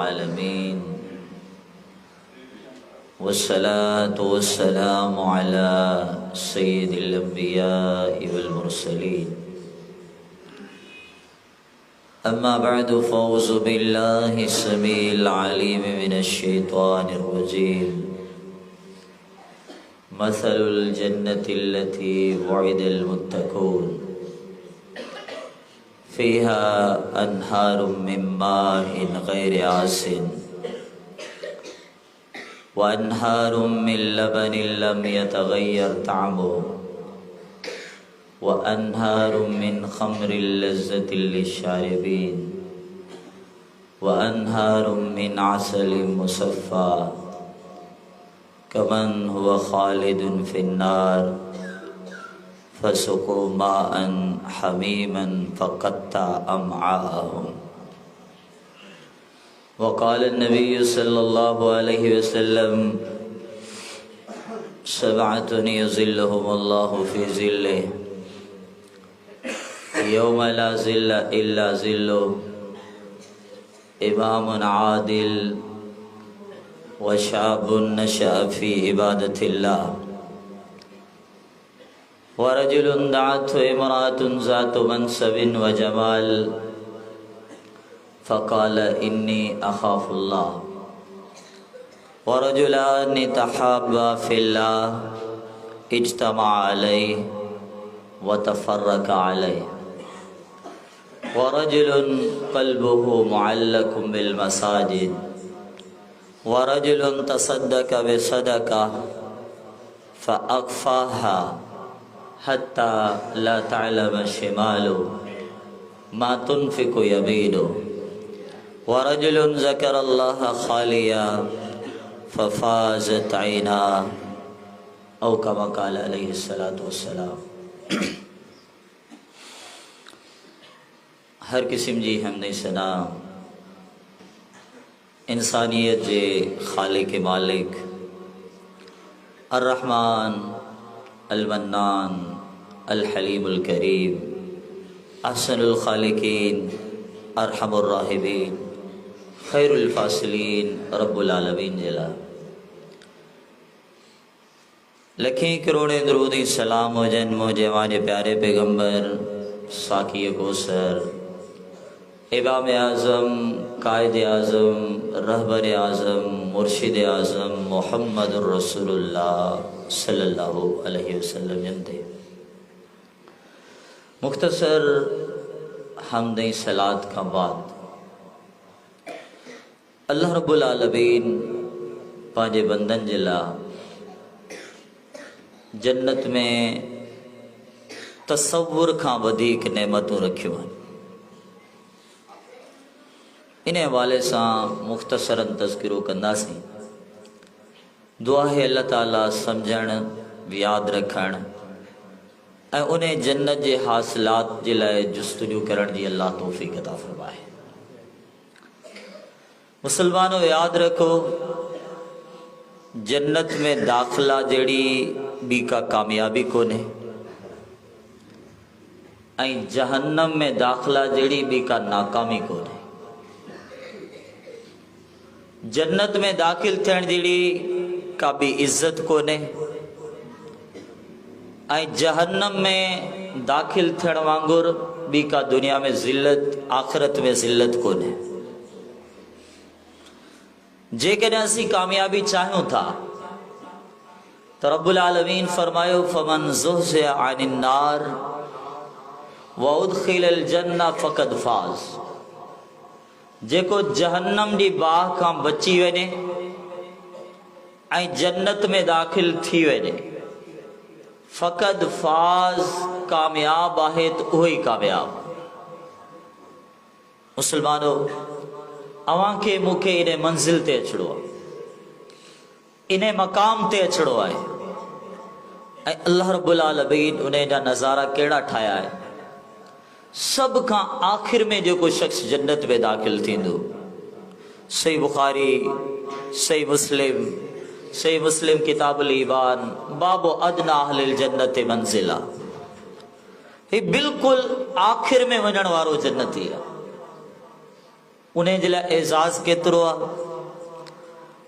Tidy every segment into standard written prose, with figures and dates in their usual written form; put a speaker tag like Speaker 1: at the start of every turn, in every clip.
Speaker 1: आलमीन वस्सलातु वस्सलामु अला सय्यिदिल अंबिया'i वल मुरसलीन अम्मा बअदु फ़अऊज़ु बिल्लाहि समीइल अलीम मिनश शैतानिर रजीम मसलुल जन्नतिल्लती वुइदल मुत्तक़ून फ़ीहा अन्हारुम मिन माइन गैरि आसिन व अन्हारुम मिन लबनिन लम यतगय्यर तअमुहु व अन्हारुम मिन खम्रिन लज़्ज़तिन लिश्शारिबीन व अन्हारुम मिन असलिन मुसफ़्फ़ा कमन हुवा खालिदुन फ़िन्नार फसुक़ू माअन हमीमन फ़क़त्ता अमआअहुम वक़ाल नबी सल्लल्लाहु अलैहि वसल्लम सबअतुन युज़िल्लुहुमुल्लाहु फ़ी ज़िल्लिहि यौम ला ज़िल्ला इल्ला ज़िल्लुहु इमामुन आदिल व शाबुन नशअ फ़ी इबादतिल्लाह व रजुलुन दअतहु इम्राअतुन ज़ातु मनसबिन व जमाल फ़क़ाल इन्नी अख़ाफ़ुल्लाह व रजुलानि तहाब्बा फ़िल्लाह इज्तमअ अलैहि व तफ़र्रक़ा अलैहि व रजुलुन क़ल्बुहु मुअल्लक़ुन बिल मसाजिद व रजुलुन तसद्दक़ बिसदक़ह फ़अख़फ़ाहा हत्ता ला तअलम शिमालुहु मा तुनफ़िक़ु यमीनुहु व रजुलुन ज़करल्लाह ख़ालिया फ़फ़ाज़त ऐनाहु औ कमा क़ाल अलैहिस्सलातु वस्सलाम। हर किस्म जी हमदे सना इंसानियत जे खालिक मालिक अर्रहमान अल-मन्नान अल-हलीमुल करीम अहसनुल खालिकीन अरहमुर राहिमीन खैरुल फासिलीन रब्बुल आलमीन जला लखें करोड़े दरूद सलाम हो जन मुझे हमारे प्यारे पैगम्बर साकी कौसर इमाम आज़म कायद आज़म रहबर आज़म मुर्शिद आज़म मुहम्मदुर रसूलुल्लाह सल्लल्लाहु अलैहि वसल्लम जनते मुख्तसर हमदे सलात का बाद अल्लाह रब्बुल आलमीन पांजे बंदन जिला जन्नत में तसव्वुर खां वधीक नेमतूं रखियूं आहिनि। इन हवाले से मुख्तसरन तज़किरो कंदासीं। दुआ है अल्लाह ताला समझण याद रखण ऐं उन जन्नत जे हासिलात जे लाइ जुस्तजू करण जी अल्लाह तौफ़ीक़ अता फ़रमाए। मुसलमानों याद रखो, जन्नत में दाखिला जड़ी बी का कामयाबी कोने ऐं जहन्नम में दाखिला जड़ी बी का नाकामी कोने। जन्नत में दाखिल थियण जड़ी का भी इज्जत कोने ऐं जहन्नम में दाखिल थियण वांगुर बी का दुनिया में ज़िल्लत आखिरत में ज़िल्लत कोने। जेकॾहिं असीं कामयाबी चाहियूं था तो रब्बुल आलमीन फरमायो फमन ज़ुहज़िह अनिन नार व उदखिलल जन्नह फ़क़द फ़ाज़। जेको जहन्नम जी बाह खां बची वञे ऐं जन्नत में दाखिल थी वञे फ़क़द फ़ाज़ कामयाब आहे तो उहो ई कामयाब। मुसलमानों अवां खे मूंखे इन मंज़िल ते अचणो आहे, इन मक़ाम ते अचणो आहे ऐं अल्लाह रब्बुल आलमीन उन जा नज़ारा कहिड़ा ठाहिया आहिनि। सब का आखिर में जो कोई शख्स जन्नत में दाखिल थींदो, सही बुखारी सही मुस्लिम किताबुल ईमान बाबो अदना अहलिल जन्नत मंजिला, ये बिल्कुल आखिर में वञण वारो जन्नती है। उन्हें जे लाइ एज़ाज़ केतिरो आहे,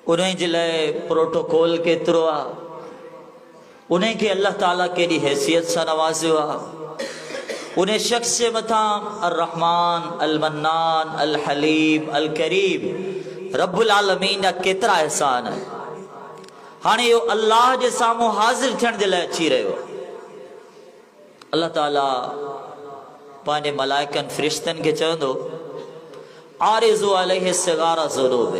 Speaker 1: उन्हें जे लाइ प्रोटोकॉल केतिरो आहे, उन्हें खे अल्लाह ताला केॾी हैसियत सां नवाज़ियो आहे। उन्हें शख्स जे मथां अर रहमान, अल मन्नान, अल हलीम, अल करीम रब्बुल आलमीन जा केतिरा एहसान आहिनि। हाणे इहो अल्लाह जे साम्हूं हाज़िर थियण जे लाइ अची रहियो। अल्लाह ताला पंहिंजे मलाइकनि फ़रिश्तनि खे चवंदो, आरिज़ु अलैहि सगारा ज़ुनूब,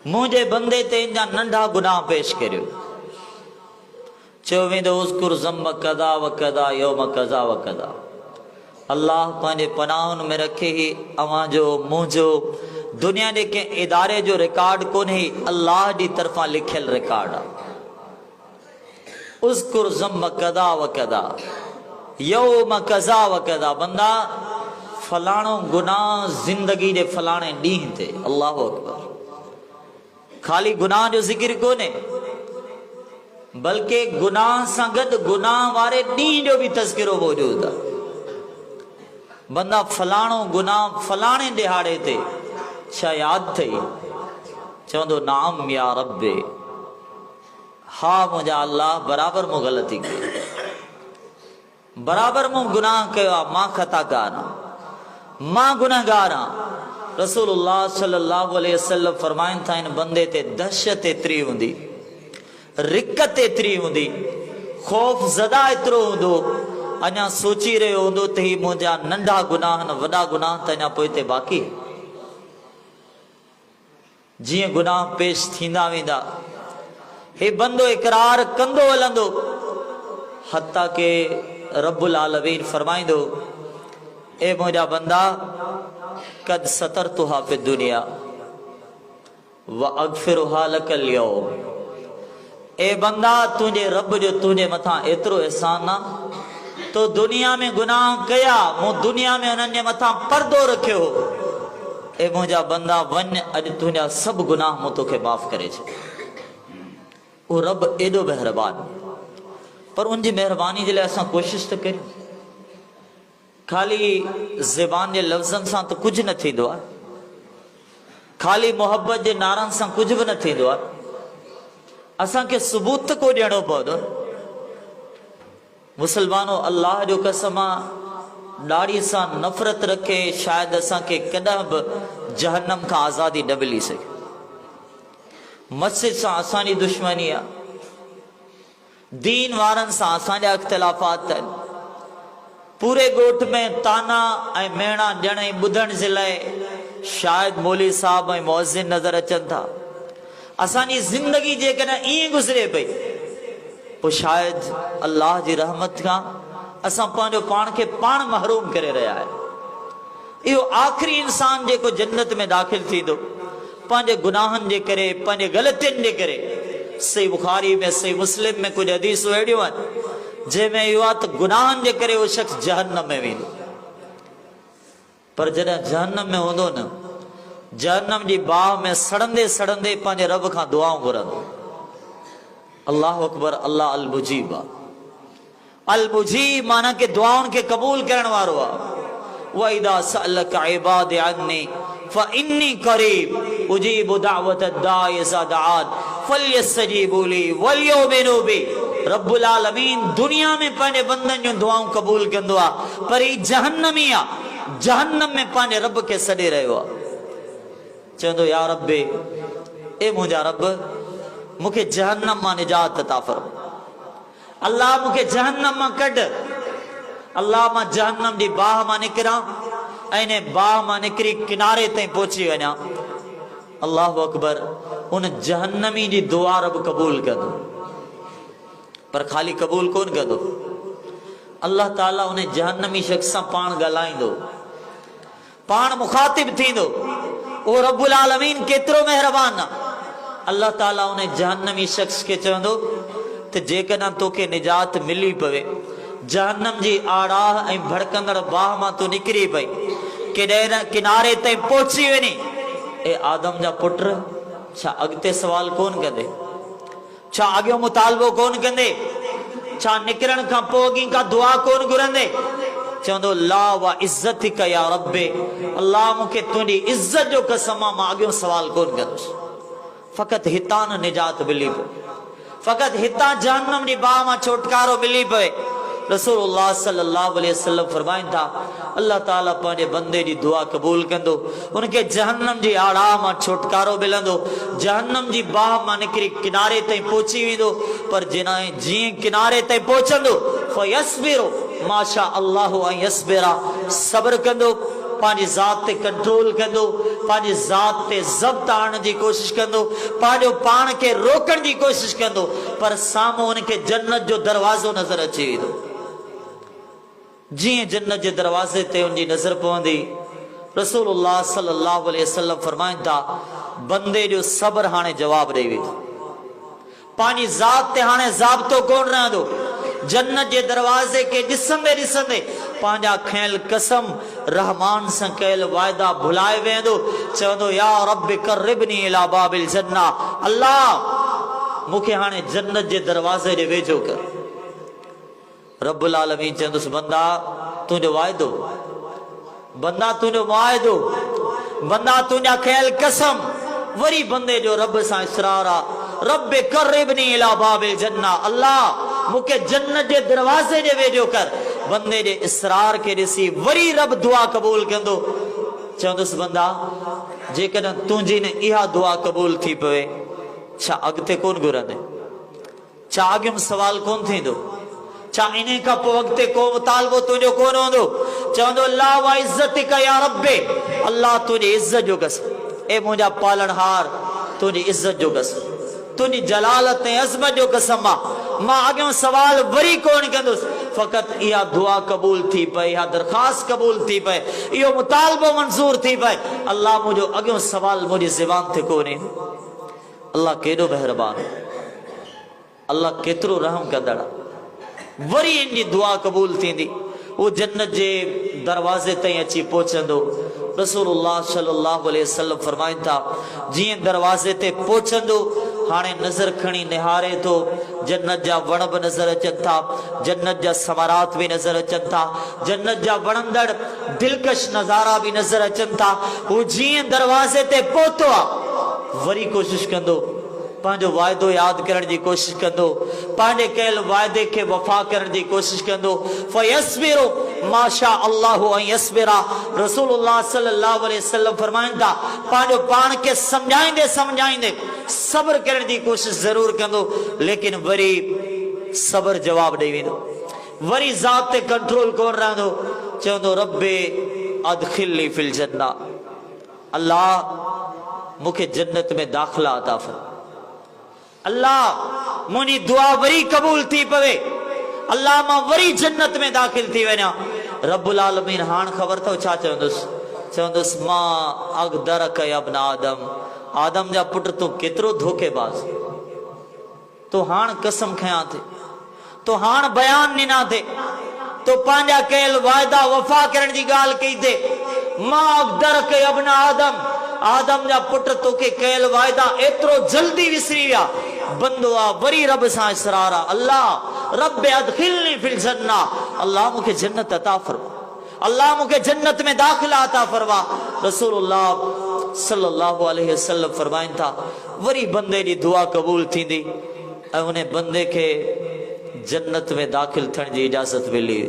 Speaker 1: मुंहिंजे बंदे ते इन जा नंढा गुनाह पेश करियो। चयो वेंदो, उज़कुर ज़म्ब कदा व कदा यौम कदा व कदा। अल्लाह पंहिंजे पनाहुनि में रखे ही अव्हांजो मुंहिंजो दुनिया जे कंहिं इदारे जो रिकॉर्ड कोन्हे, अल्लाह जी तरफ़ां लिखियल रिकॉर्ड आहे। उज़कुर ज़म्ब कदा व कदा यौम कदा व कदा। बंदा फलाणो गुनाह ज़िंदगी जे फलाणे ॾींहं ते, अल्लाहु अकबर। खाली गुनाह जो ज़िक्र कोन्हे, बल्कि गुनाह सां गॾु गुनाह वारे ॾींहं जो बि तज़किरो मौजूदु आहे। बंदा फलाणो गुनाह फलाणे दिहाड़े ते छा यादि अथई, चवंदो नाम या रब्बे, हा मुंहिंजा अल्लाह, बराबरि मूं ग़लती कई, बराबरि मूं गुनाह कयो आहे, मां ख़ताकार आहियां, मां गुनहगार आहियां। रसूलुल्लाह सल्लल्लाहु अलैहि वसल्लम फरमाइनि था, इन बंदे ते दहशत एतिरी हूंदी, रिकत एतिरी हूंदी, ख़ौफ़ ज़दा एतिरो हूंदो, अञा सोची रहियो हूंदो त ही मुंहिंजा नंढा गुनाह न वॾा गुनाह त अञा पोइ ते बाक़ी। जीअं गुनाह पेश थींदा वेंदा, हे बंदो इक़रार कंदो हलंदो, हत्ता के रब्बुल आलमीन फरमाईंदो, ए मुंहिंजा बंदा, कद सतरतुहा फि दुनिया व अगफिरुहा लकल यौम। ए बंदा, तुंहिंजे रब जो तुंहिंजे मथां एतिरो एहसान आहे, तो दुनिया में गुनाह कया, मूं दुनिया में उन्हनि जे मथां पर्दो रखियो। ए मुंहिंजा बंदा, वञ अॼु तुंहिंजा सभु गुनाह मूं तोखे माफ़ करे छॾ। उहो रब एॾो महिरबान, पर उनजी महिरबानी जे लाइ असां कोशिशि त करियूं। खाली ज़बान जे लफ़्ज़नि सां त कुझु न थींदो आहे, खाली मोहब्बत जे नारनि सां कुझु बि न थींदो आहे। असांखे सबूत को ॾियणो पवंदो। मुसलमानो, अल्लाह जो कसम आहे, ॾाढ़ी सां नफ़रत रखे शायदि असांखे कॾहिं बि जहन्नम खां आज़ादी न मिली सघे। मस्जिद सां असांजी दुश्मनी आहे, दीन वारनि सां असांजा इख़्तिलाफ़ात आहिनि। पूरे ॻोठ में ताना ऐं मेणा ॼणई ॿुधण जे लाइ शायदि मौली साहब ऐं मुअज़्ज़िन नज़र अचनि था। असांजी ज़िंदगी जेकॾहिं ईअं गुज़रे पई, पोइ शायदि अल्लाह जी रहमत खां असां पंहिंजो पाण खे पाण महरूम करे रहिया आहियूं। इहो आख़िरी इंसान जेको जन्नत में दाख़िल थींदो, पंहिंजे गुनाहनि जे करे, पंहिंजे ग़लतियुनि जे करे। सही बुखारी में, सही मुस्लिम में कुझु हदीसूं अहिड़ियूं आहिनि जंहिंमें इहो आहे त गुनाहनि जे करे उहो शख़्स जहन्नम में वेंदो। पर जॾहिं जहन्नम में हूंदो न, जहन्नम जी बाह में सड़ंदे सड़ंदे पंहिंजे रब खां दुआऊं घुरंदो। अल्लाह अकबर, अल्लाह अल मुजीब आहे। अल मुजीब माना के दुआउनि खे क़बूल करण वारो आहे। व इदा सअलक इबादी अन्नी फइन्नी करीब उजीबु दावत दाई इज़ा दआन फलयस्तजीबू ली वलयुमिनू बी। रब्बुल आलमीन दुनिया में पंहिंजे बंदनि जूं दुआऊं क़बूल कंदो आहे, पर ही जहन्नमी आहे, जहन्नम में पंहिंजे रब खे सॾे रहियो आहे। चवंदो, या रब्बे, ए मुंहिंजा रब, मूंखे जहन्नम मां निजात अता फरमा। अल्लाह मूंखे जहन्नम मां कढ। अल्लाह, मां जहन्नम जी बाह मां निकिरां ऐं इन बाह मां निकिरी किनारे ताईं पहुची वञा। अल्लाहु अकबर। उन जहन्नमी जी दुआ रब क़बूल कंदो, पर खाली क़बूल कोन कंदो। अल्लाह ताला उन जहन्नमी शख़्स सां पाण ॻाल्हाईंदो, पाण मुखातिब थींदो। ओ रब्बुल आलमीन केतिरो मेहरबान आहे। अल्लाह ताला उन जहन्नमी शख़्स खे चवंदो त जेकॾहिं तोखे निजात मिली पवे, जहन्नम जी आड़ाह ऐं भड़कंदड़ बाह मां तूं निकिरी पई, केॾे किनारे ताईं पहुची वञी, ए आदम जा पुट, छा अॻिते सवाल कोन कंदे? छा अॻियो मुतालबो कोन कंदे? छा निकिरण खां पोइ अॻी का दुआ कोन घुरंदे? चवंदो ला वा इज्जतिक या रब्बे, अल्लाह मूंखे तुंहिंजी इज्जत जो कसम आहे, मां अॻियों सवाल कोन कंदुसि। फ़क़ति हितां न निजात मिली पए, फ़क़ति हितां जहन्नम जी बाह मां छुटकारो मिली पए। रसूलुल्लाह सल्लल्लाहु अलैहि वसल्लम फरमाइनि था, अल्लाह ताला पंहिंजे बंदे जी दुआ क़बूल कंदो, उनखे जहन्नम जी आड़ा मां छुटकारो मिलंदो, जहन्नम जी बाह मां निकिरी किनारे ताईं पहुची वेंदो। पर जीअं किनारे ताईं पहुचंदो फयस्बिरु माशा अल्लाहु अन यस्बिरा, सब्र कंदो, पंहिंजी ज़ात ते कंट्रोल कंदो, पंहिंजी ज़ात ते ज़ब्त आणण जी कोशिश कंदो, पंहिंजो पाण खे रोकण जी कोशिश कंदो, पर साम्हूं उनखे जन्नत जो दरवाज़ो नज़र अची वेंदो। जीअं जन्नत जे दरवाज़े ते उनजी नज़र पवंदी, रसूलुल्लाह सल्लल्लाहु अलैहि वसल्लम फरमाइनि था, बंदे जो सब्र हाणे जवाब ॾेई वेंदो, पंहिंजी ज़ात ते हाणे ज़ाब्तो कोन रहंदो। जन्नत जे दरवाज़े के ॾिसंदे ॾिसंदे पंहिंजा खयल कसम, रहमान सां कयल वाइदा भुलाए वेंदो, चवंदो या रब क़र्रिबनी इला बाबिल जन्ना, अल्लाह मूंखे हाणे जन्नत जे दरवाज़े ॾे वेझो कर। रब्बुल आलमीन चवंदुसि, बंदा तुंहिंजो वाइदो, बंदा तुंहिंजो वाइदो, बंदा तुंहिंजा खयल कसम। वरी बंदे जो रब सां इसरार आहे, रब क़र्रिबनी इला बाबिल जन्ना, अल्लाह मूंखे जन्नत जे दरवाज़े ॾे वेझो कर। बंदे जे इसरार खे ॾिसी वरी रब दुआ क़बूल कंदो, चवंदुसि बंदा जेकॾहिं तुंहिंजी न इहा दुआ क़बूल थी पवे, छा अॻिते कोन घुरंदे, छा अॻियुम सवाल कोन थींदो, छा इन खां पोइ अॻिते को मुतालबो तुंहिंजो कोन हूंदो। चवंदो ला वा इज्जतिक या रब्बे, अल्लाह तुंहिंजी इज्जत जो कसम, ए मुंहिंजा पालनहार तुंहिंजी इज्जत जो कसम, तुंहिंजी जलालत ऐं अज़मत जो कसम आहे, मां अॻियों सवाल वरी कोन कंदुसि। फ़क़ति इहा दुआ क़बूल थी पए, इहा दरख़्वास्त क़बूल थी पए, इहो मुतालबो मंज़ूर थी पए, अल्लाह मुंहिंजो अॻियों सवाल मुंहिंजी ज़बान ते कोन्हे। अल्लाह केॾो महिरबान, अल्लाह केतिरो रहम कंदड़। वरी इन जी दुआ क़बूल थींदी, वो जन्नत जे दरवाज़े ताईं अची पहुचंदो। रसूलुल्लाह सल्लल्लाहु अलैहि वसल्लम फरमाइनि था, जीअं दरवाज़े ते पहुचंदो हाणे नज़र खणी निहारे थो, जन्नत जा वण बि नज़र अचनि था, जन्नत जा समारात बि नज़र अचनि था, जन्नत जा वणंदड़ दिलकश नज़ारा बि नज़र अचनि था। हू जीअं दरवाज़े ते पहुतो आहे वरी कोशिश कंदो, पंहिंजो वाइदो यादि करण जी कोशिश कंदो, पंहिंजे कयल वाइदे खे वफ़ा करण जी कोशिश कंदो। फयस्बिरु माशा अल्लाहु अन यस्बिरा, रसूलुल्लाह सल्लल्लाहु अलैहि वसल्लम फरमाइनि था, पंहिंजो पाण खे सम्झाईंदे सम्झाईंदे सब्र करण जी कोशिश ज़रूर कंदो, लेकिन वरी सब्र जवाब ॾेई वेंदो, वरी ज़ात ते कंट्रोल कोन रहंदो। चवंदो रब्बे अदखिलनी फिल जन्ना, अल्लाह मूंखे जन्नत में दाख़िला अता फरमा, अल्लाह मुंहिंजी दुआ वरी क़बूल थी पवे, अल्लाह मां वरी जन्नत में दाख़िल थी वञा। रब्बुल आलमीन हाण ख़बर अथव छा चवंदुसि, चवंदुसि मां अग़दरक या इब्न आदम, आदम जा पुट तूं केतिरो धोखेबाज़, तो हाण कसम खयां थे, तो हाण बयान ॾिना थे, तो पंहिंजा कयल वाइदा वफ़ा करण जी ॻाल्हि कई थे। मां अग़दरक या इब्न आदम, आदम जा पुट तोखे कयल वाइदा एतिरो जल्दी विसरी विया। बंदो आहे वरी रब सां इसरार आहे, अल्लाह रब अदखिलनी फिल जन्ना, अल्लाह मूंखे जन्नत अता फरमा, अल्लाह मूंखे जन्नत में दाख़िला अता फरमा। रसूलुल्लाह सल्लल्लाहु अलैहि वसल्लम फरमाइनि था, वरी बंदे जी दुआ क़बूल थींदी ऐं उन बंदे खे जन्नत में दाख़िल थियण जी इजाज़त मिली।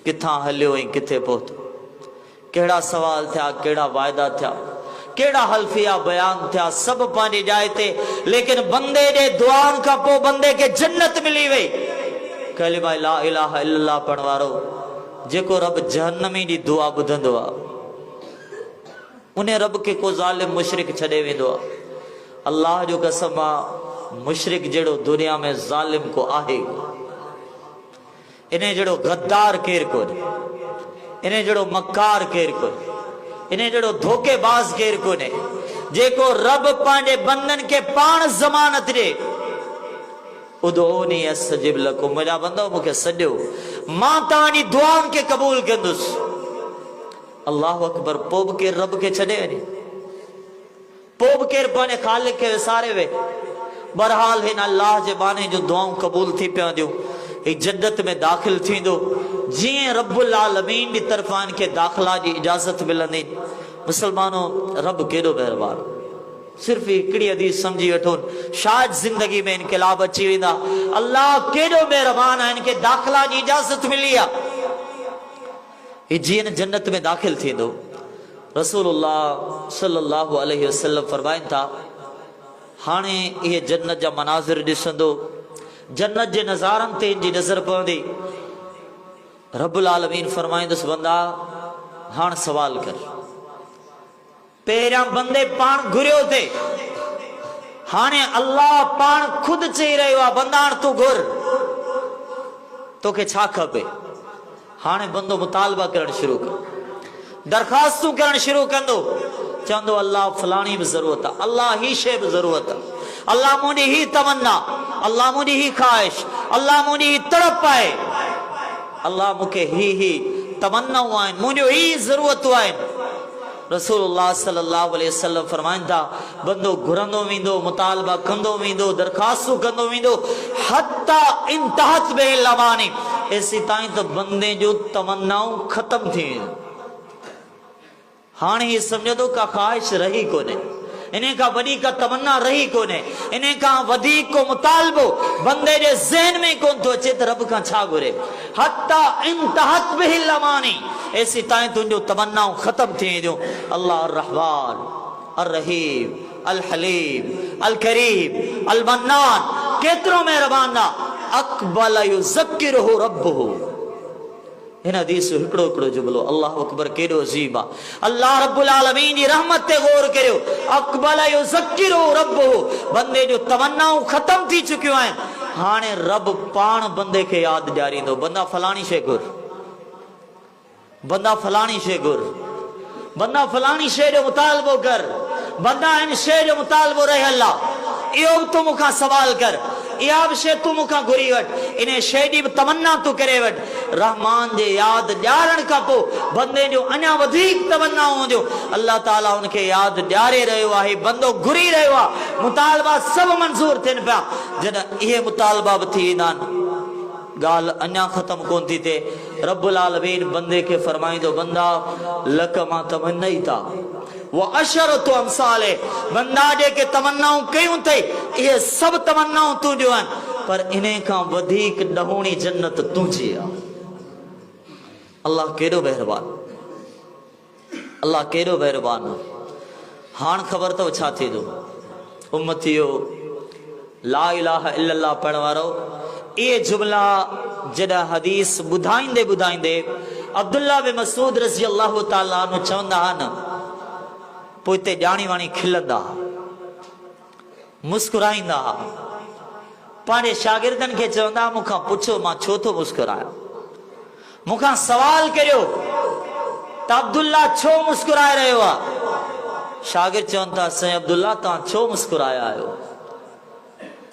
Speaker 1: किथां हलियो ऐं किथे पहुतो, कहिड़ा सवाल थिया, कहिड़ा वाइदा थिया, कहिड़ा हल्फिया बयान थिया, सभु पंहिंजी जाइ ते, लेकिन बंदे जे दुआउनि खां पोइ बंदे खे जन्नत मिली वई। कलिमा ला इलाहा इल्लल्लाह पढ़ण वारो जेको रब जहन्नमी जी दुआ ॿुधंदो आहे, उन रब खे को ज़ालिम मुशरिक छॾे वेंदो आहे। अल्लाह जो कसम आहे, मुशरिक जहिड़ो दुनिया में ज़ालिम को आहे, इन जहिड़ो गद्दार केरु कोन्हे, इन जहिड़ो मकार केरु कोन्हे, इन जहिड़ो धोखेबाज़ केरु कोन्हे, जेको रब पंहिंजे बंदनि खे पाण ज़मानत ॾे। उदोनी अस्तजिब लकुम, मुंहिंजा बंदो मूंखे सॾियो, मां तव्हांजी दुआउनि खे क़बूल कंदुसि। अल्लाहु अकबर। पोइ बि केरु रब खे छॾे वञे, पोइ बि केरु पंहिंजे ख़ालिक खे विसारे वे। बहरहाल हिन अल्लाह जे बाने जूं दुआऊं क़बूल थी पवंदियूं, ही जन्नत में दाख़िल थींदो। जी रब्बुल आलमीन की तरफा इनके दाखिला की इजाजत मिलंदी। मुसलमानों, रब केॾो मेहरबान। सिर्फ हिकिड़ी हदीस समझी वठो, शायद जिंदगी में इनकलाब अची वेंदा। अल्लाह केॾो मेहरबान आहे, इनके दाखिला की इजाजत मिली आहे। ही जीअं जन्नत में दाखिल थींदो, रसूलुल्लाह सल्लल्लाहु अलैहि वसल्लम फरमाइनि था, हाणे इहे जन्नत जा मनाज़िर ॾिसंदो, जन्नत जे नज़ारनि ते इनजी नज़र पवंदी। रब्बुल आलमीन फरमाईंदुसि, बंदा हाणे सवाल कर। पहिरियां बंदे पाण घुरियो थे, हाणे अल्लाह पाण खुद चई रहियो आहे, बंदा हाणे तूं घुर, तोखे छा खपे। हाणे बंदो मुतालबा करण शुरू कर, दरखास्तूं करण शुरू कंदो, चवंदो अल्लाह फलाणी बि ज़रूरत आहे, अल्लाह ही शइ बि ज़रूरत आहे, अल्लाह मुंहिंजी ही तमन्ना, अल्लाह मुंहिंजी ही ख्वाहिश, अल्लाह मुंहिंजी ही तड़प आहे, अल्लाह मूंखे ही तमन्नाऊं आहिनि, मुंहिंजो ही ज़रूरतूं आहिनि। रसूलुल्लाह सल्लल्लाहु अलैहि वसल्लम फरमाइनि था, बंदो घुरंदो वेंदो, मुतालबा कंदो वेंदो, दरखास्तूं कंदो वेंदो, हत्ता इंतहत बिल लवानी, एसी ताईं त बंदे जो तमन्नाऊं ख़त्म थी वेंदियूं। हाणे ही समझंदो का ख्वाहिश रही कोन्हे, इन्हें का वॾी का तमन्ना रही कोन्हे, इन्हें का वधीक को मुतालबो बंदे जे ज़हन में कोन थो अचे त रब खां छा घुरे। हत्ता इंतहत बिल लवानी, ऐसी ताईं तुंहिंजो तमन्नाऊं ख़त्म थी वेंदियूं। अल्लाह अर्रहमान, अर्रहीम, अल हलीम, अल करीम, अल मन्नान, केतिरो मेहरबान आहे। अक़बल युज़क्किरुहु रब्बुहु, हिन हदीस जो हिकिड़ो हिकिड़ो जुमलो, अल्लाह अकबर, केॾो अजीब आहे। अल्लाह रब्बुल आलमीन जी रहमत ते गौर करियो। अक़बल युज़क्किरुहु रब्बुहु, बंदे जो तमन्नाऊं ख़त्म थी चुकियूं आहिनि, हाणे रब पाण बंदे खे यादि ॾियारींदो, बंदा फलाणी शइ घुर, बंदा फलाणी शइ घुर, बंदा फलाणी शइ जो मुतालबो कर, बंदा इन शइ जो मुतालबो रहियल आहे, इहो बि तूं मूंखां सवाल कर, इहा बि शइ तूं मूंखां घुरी वठ, इन शइ जी बि तमन्ना तूं करे वठ। रहमान जे यादि ॾियारण खां पोइ बंदे जो अञा वधीक तमन्नाऊं हूंदियूं, अल्लाह ताला उनखे यादि ॾियारे रहियो आहे, बंदो घुरी रहियो आहे, मुतालबा सभु मंज़ूर थियनि पिया। जॾहिं इहे मुतालबा बि थी वेंदा आहिनि, गाल अञा ख़त्म कोन थी थिए, रब्बुल आलमीन बंदे के फरमाइंदो, बंदा लक मां तमन्नई था वो अशरतु अमसाले, बंदा जेके तमन्नाऊं कयूं अथई इहे सभु तमन्नाऊं तुंहिंजियूं आहिनि, पर इन्हे खां वधीक ॾहोणी जन्नत तुंहिंजी आहे। अल्लाह केॾो मेहरबान, अल्लाह केॾो मेहरबान। हाणे ख़बर अथव छा थींदो, उम्मतियो ला इलाहा इल्लल्लाह पढ़ण वारो, ये जुमला जॾहिं हदीस ॿुधाईंदे ॿुधाईंदे अब्दुल्ला बिन मसूद रज़ी अल्लाह ताला अन्हु चवंदा आहिनि, पोइ हिते ॼाणी वाणी खिलंदा, मुस्कुराईंदा, पंहिंजे शागिर्दनि खे चवंदा, मूंखां पुछो मां छो थो मुस्कुरायां, मूंखां सवाल करियो त अब्दुल्ला छो मुस्कुराए रहियो आहे। शागिर्द चवनि था, साईं अब्दुल्ला तव्हां छो मुस्कुराया आहियो?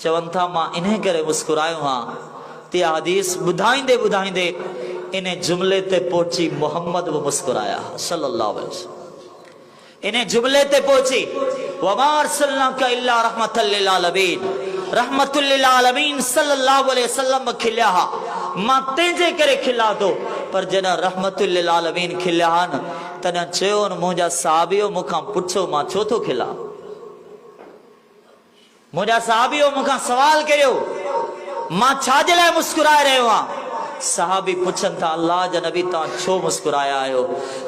Speaker 1: चवनि था, मां इन करे मुस्कुरायो हां ते हदीस ॿुधाईंदे ॿुधाईंदे इन जुमले ते पहुची मोहम्मद बि मुस्कुराया सल्लल्लाहु अलैहि वसल्लम, इन जुमले ते पहुची, वमा अरसलनाका इल्ला रहमतल लिल आलमीन, रहमतुल लिल आलमीन सल्लल्लाहु अलैहि वसल्लम खिलिया हा, मां तंहिंजे करे खिला थो। पर जॾहिं रहमतुल लिल आलमीन खिलिया आहिनि तॾहिं चयो न, मुंहिंजा साहबियो मूंखां पुछो मां छो थो खिला, मुंहिंजा साहबियो मूंखां सवाल करियो मां छाजे लाइ मुस्कुराए रहियो आहियां। साहबी पुछनि था, अल्लाह जा नबी तव्हां छो मुस्कुराया आहियो?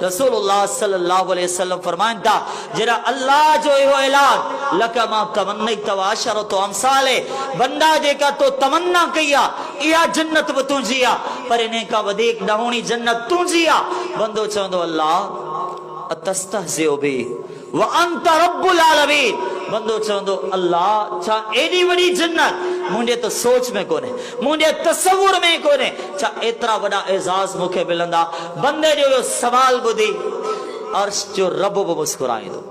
Speaker 1: रसूलुल्लाह सल्लल्लाहु अलैहि वसल्लम फरमाइनि था, जॾहिं अल्लाह जो इहो ऐलान लक मां तमन्नैत व अशरतु अमसाले, बंदा जेका तो तमन्ना कई आहे इहा जन्नत बि तुंहिंजी आहे, पर इन खां वधीक ॾहोणी जन्नत तुंहिंजी आहे। बंदो चवंदो, अल्लाह अतस्तहज़िउ बि व अंत रब्बुल आलमीन, बंदो चवंदो, अल्लाह छा एडी वॾी जन्नत मुंहिंजे त सोच में कोन्हे, मुंहिंजे तसवुर में कोन्हे, छा एतिरा वॾा एज़ाज़ मूंखे मिलंदा? बंदे जो इहो सवाल ॿुधी अर्श जो रब बि मुस्कुराईंदो,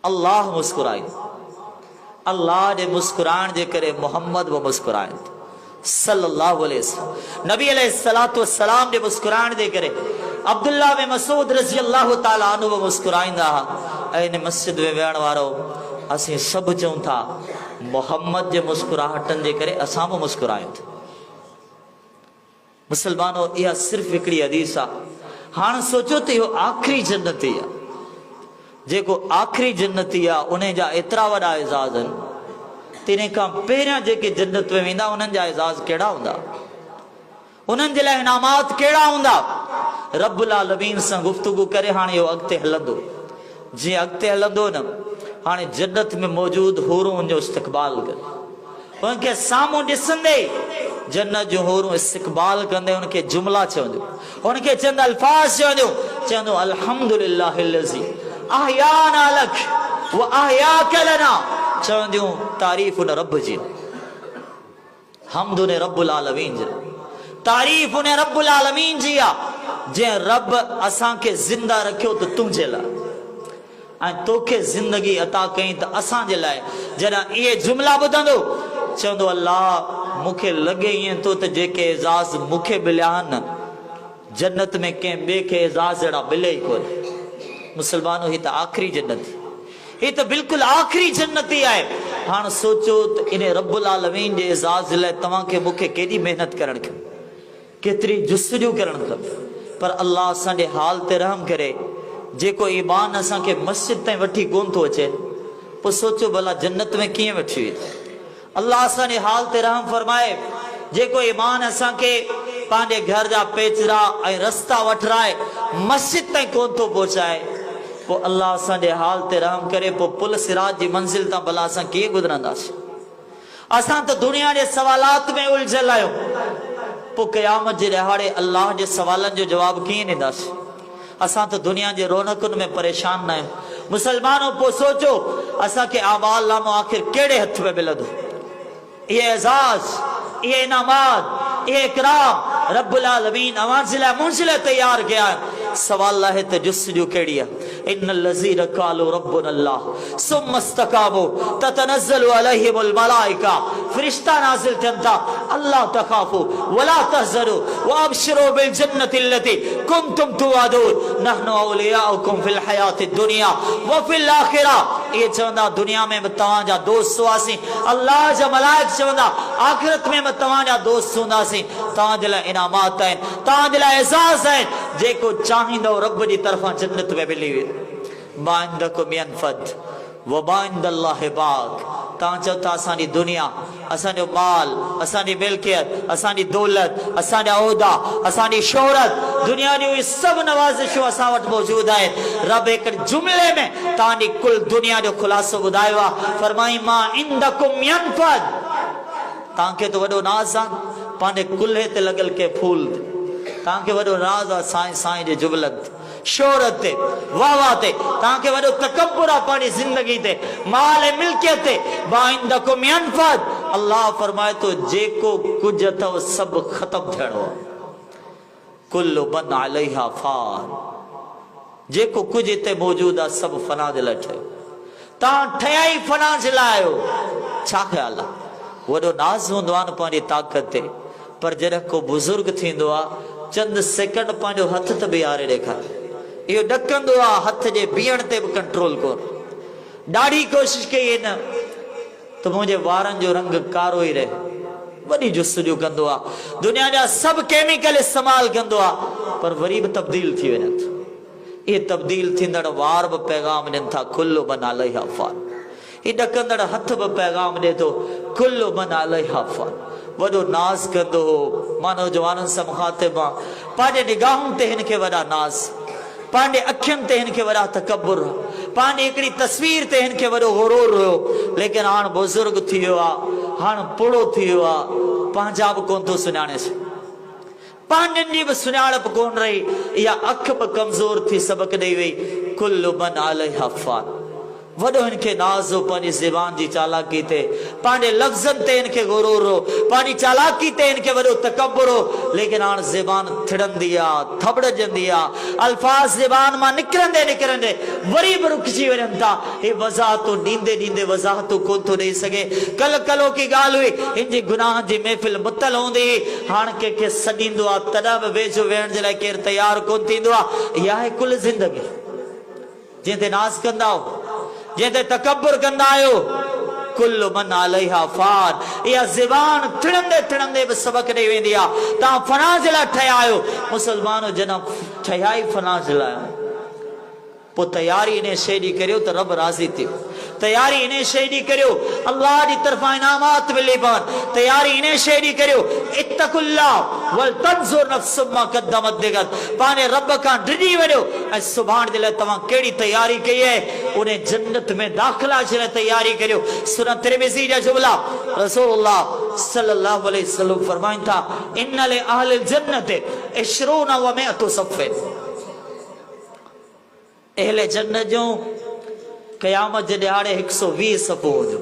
Speaker 1: अल्लाह मुस्कुराईंदो, अल्लाह जे मुस्कुराइण जे करे मोहम्मद बि मुस्कुराईंदो सल्लल्लाहु अलैहि वसल्लम। नबी अलैहिस्सलातु वस्सलाम जे मुस्कुराइण जे करे अब्दुल्ला बिन मसूद रज़ी अल्लाह ताला अन्हु मुस्कुराईंदा हुआ। ऐं इन मस्जिद में वेहण वारो असीं सभु चऊं था, मोहम्मद जे मुस्कुराहटनि जे करे असां बि मुस्कुरायूं था। मुसलमानों यह सिर्फ हिकिड़ी हदीस आ। हाँ सोचो तो यो आखिरी जन्नती आ, जेको आखिरी जन्नती आ उन जा एतिरा वॾा एज़ाज़ आहिनि। तिने खां पहिरियां जेके जन्नत में वेंदा उन्हनि जा एज़ाज़ कहिड़ा हूंदा, उन्हनि जे लाइ इनामात कहिड़ा हूंदा। रब्बुल आलमीन सां गुफ्तगू करे हाणे इहो अॻिते हलंदो। जीअं अॻिते हलंदो न, हाणे जन्नत में मौजूद हूरुं जो इस्तक़बाल कर, उनखे साम्हूं ॾिसंदे जन्नत जो हूरुं इस्तक़बाल कंदे उनखे जुमला चवंदियूं, उनखे चंद अल्फाज़ चवंदियूं, चवंदो अल्हम्दुलिल्लाहिल्लज़ी अहयाना लक व अहयाक लना। चवंदियूं तारीफ़ उन रब जी, हम्द उन रब्बुल आलमीन जी, तारीफ़ उन रब्बुल आलमीन जी आहे जंहिं रब असांखे ज़िंदा रखियो त तुंहिंजे लाइ ऐं तोखे ज़िंदगी अता कई त असांजे लाइ। जॾहिं इहे जुमला ॿुधंदो चवंदो अल्लाह मूंखे लॻे ईअं थो त जेके एज़ाज़ मूंखे मिलिया आहिनि जन्नत में कंहिं ॿिए खे एज़ाज़ अहिड़ा मिले ई कोन। मुसलमानों, ही त आख़िरी जन्नत, ही त बिल्कुलु आख़िरी जन्नत ई आहे। हाणे सोचो त इन रब्बुल आलमीन जे एज़ाज़ लाइ तव्हांखे मूंखे केॾी महिनत करणु खपे, केतिरी जुस्तजू करणु खपे। पर अल्लाह असांजे हाल ते रहम करे, जेको ईमान असांखे मस्जिद ताईं वठी कोन थो अचे, पोइ सोचो भला जन्नत में कीअं वठी वेंदो। अल्लाह असांजे हाल ते रहम फरमाए, जेको ईमान असांखे पंहिंजे घर जा पेचरा ऐं रस्ता वठराए मस्जिद ताईं कोन थो पहुचाए, पोइ अल्लाह असांजे हाल ते रहम करे पोइ पुल सिराज जी मंज़िल तां भला असां कीअं गुज़रंदासीं। असां त दुनिया जे सवालात में उलझल आहियूं, पोइ क़यामत जे ॾिहाड़े अल्लाह जे सवालनि जो जवाब कीअं ॾींदासीं। असां त दुनिया जे रौनकुनि में परेशान न आहियूं। मुसलमानों, पोइ सोचो असांखे आमाल नामो आख़िर कहिड़े हथ में मिलंदो। ये एज़ाज़, ये इनामात, ये इकराम रब्बुल आलमीन अवां जे लाइ मुंहिंजे लाइ तैयार कया आहिनि। सवाल आहे त जुस्तजू कहिड़ी आहे। इन्नल लज़ीना क़ालू रब्बुना अल्लाह सुम्मा इस्तक़ामू ततनज़्ज़लु अलैहिमुल मलाइका, फ़रिश्ता नाज़िल थियनि था, अल्लाह तख़ाफ़ू वला तहज़नू व अबशिरू बिल जन्नति अल्लती कुंतुम तुअदून नहनु औलियाउकुम फिल हयातिद दुनिया व फिल आखिरा। ये चवंदा दुनिया में तव्हांजा दोस्त हुआसीं, अल्लाह जा मलाइक चवंदा आख़िरत में तव्हांजा दोस्त हूंदासीं। तव्हांजे लाइ इनामात आहिनि, तव्हांजे लाइ एज़ाज़ आहिनि, जेको चाहींदो रब जी तरफ़ां जन्नत में मिली वेंदो। मा इंदकुम यनफद व मा इंदल्लाहि बाक़। तव्हां चओ था असांजी दुनिया, असांजो माल, असांजी मिल्कियत, असांजी दौलत, असांजा उहिदा, असांजी शोहरत, दुनिया जूं इहे सभु नवाज़िशूं असां वटि मौजूदु आहिनि। रब हिकु जुमिले में तव्हांजी कुल दुनिया जो ख़ुलासो ॿुधायो आहे। फरमाई मा इंदकुम यनफद, तव्हांखे त वॾो नाज़ आहे पंहिंजे कुल्हे ते लॻल के फूल ते, तव्हांखे वॾो नाज़ आहे साईं साईं जे जुबलत ते, शोहरत ते, वाह वाह ते, तव्हांखे वॾो तकब्बुर आहे पंहिंजी ज़िंदगी ते, माल ऐं मिल्कियत ते। मा इंदकुम यनफद, अल्लाह फरमाए थो जेको कुझु अथव सभु ख़तमु थियणो आहे। कुल्लु मन अलैहा फ़ान, जेको कुझु हिते मौजूदु आहे सभु फना जे लाइ ठहियो। तव्हां ठहिया ई फना जे लाइ आहियो। छा ख़्यालु आहे? वॾो नाज़ हूंदो आहे न पंहिंजी ताक़त ते, पर जॾहिं को बुज़ुर्ग थींदो आहे चंद सेकंड पंहिंजो हथ त बीहारे ॾेखारे, इहो ॾकंदो आहे हथ जे बीहण ते बि कंट्रोल कोन। ॾाढी कोशिशि कई न त मुंहिंजे वारनि जो रंग कारो ई रहे, वॾी जुस्तजू कंदो आहे, दुनिया जा सभु केमिकल इस्तेमालु कंदो आहे, पर वरी बि तब्दील थी वञे थो। इहे तब्दील थींदड़ वार बि पैगाम ॾियनि था कुल्लु मन अलैहा फ़ान। ही ॾकंदड़ हथ बि पैगाम ॾिए थो कुल्लु मन अलैहा फ़ान। वॾो नाज़ कंदो हो, मां नौजवाननि सां मुखातिब आहियां, पंहिंजे निगाहुनि ते हिन खे वॾा नाज़, पंहिंजे अखियुनि ते हिन खे वॾा तकब्बुर, पंहिंजी हिकिड़ी तस्वीर ते हिन खे वॾो गुरूर हुयो। लेकिन हाणे बुज़ुर्ग थी वियो आहे, हाणे पुड़ो थी वियो आहे, पंहिंजा बि कोन थो सुञाणेसि, पंहिंजनि जी बि सुञाणप कोन रही, इहा अखि बि कमज़ोर थी सबक़ ॾेई वई। कुल्लु मन अलैहा फ़ान। वॾो हिनखे नाज़ हो पंहिंजी ज़बान जी चालाकी ते, पंहिंजे लफ़्ज़नि ते हिनखे गुरूर हो, पंहिंजी चालाकी ते हिनखे वॾो तकब्बुर हो। लेकिन हाणे ज़बान थिड़ंदी आहे, थबड़जंदी आहे, अल्फाज़ ज़बान मां निकिरंदे निकिरंदे वरी बि रुकिजी वञनि था। हे वज़ाहतूं ॾींदे ॾींदे वज़ाहतूं कोन थो ॾेई सघे। कल कलो की ॻाल्हि हुई, हिन जी गुनाह जी महफ़िल मुतल हूंदी हुई, हाणे कंहिंखे सॾींदो आहे तॾहिं बि वेझो वेहण जे लाइ केरु तयारु कोन थींदो आहे। इहा आहे कुल ज़िंदगी जंहिं ते नाज़ कंदा हो, जंहिं ते तकब्बुर कंदा आहियो। कुल्लु मन अलैहा फान। या ज़बान थिड़ंदे थिड़ंदे भी सबक ॾेई वेंदी आहे। तव्हां फना जे लाइ ठहिया आहियो मुसलमानो, जॾहिं ठहिया ई फना जे लाइ, पोइ तयारी इन शइ जी करियो त रब राज़ी थियो। तयारी इन शइ जी करियो अल्लाह जी तरफ़ां इनामात मिली पवनि। तयारी इन शइ जी करियो इत्तकुल्लाह वल तंज़ुर नफ़्सुम मा क़द्दमत लिग़द। पंहिंजे रब खां डिॼी वञो ऐं सुभाणे जे लाइ तव्हां कहिड़ी तयारी कई आहे उन जन्नत में दाख़िला जे लाइ तयारी करियो। सुनन तिरमिज़ी जा जुमला रसूलुल्लाह सल्लल्लाहु अलैहि वसल्लम फरमाइनि था इन्ना लि अहलिल जन्नत इश्रून व मिअतु सफ़िन। अहले जन्नत जो क़यामत जे ॾियारे 120 सफ़ो हुजो।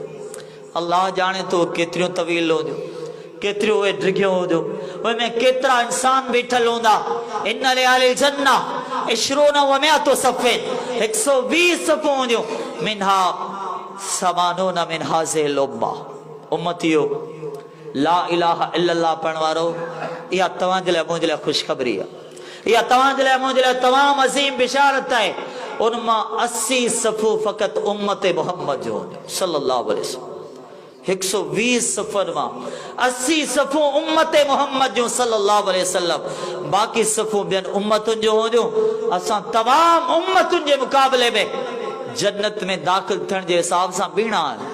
Speaker 1: अल्लाह जाने तो केतिरियूं तवील हुजो, केतिरियूं उहे डिघियूं हुजो, उनमें केतिरा इंसान बीठल हूंदा। इन्ना लि अहलिल जन्नत इश्रून व मिअतु सफ़िन, 120 सफ़ो हुजो। मिनहा समानून मिन हाज़िहिल उम्मा। उम्मतियो ला इलाहा इल्लल्लाह पढ़ण वारो, इहा तव्हांजे लाइ मुंहिंजे लाइ ख़ुशख़बरी आहे। इहा तव्हांजे लाइ मुंहिंजे लाइ तमामु अज़ीम बिशारत आहे। उनमां 80 सफ़ो फ़क़त उम्मत मोहम्मद जो सल्लल्लाहु अलैहि वसल्लम। 120 सफ़र मां 80 सफ़ो उम्मत मोहम्मद जो सल्लल्लाहु अलैहि वसल्लम। बाक़ी सफ़ो ॿियनि उम्मतुनि जो हुजो। असां तमामु उम्मतुनि जे मुक़ाबले में जन्नत में दाख़िल थियण जे हिसाब सां बीहणा आहिनि।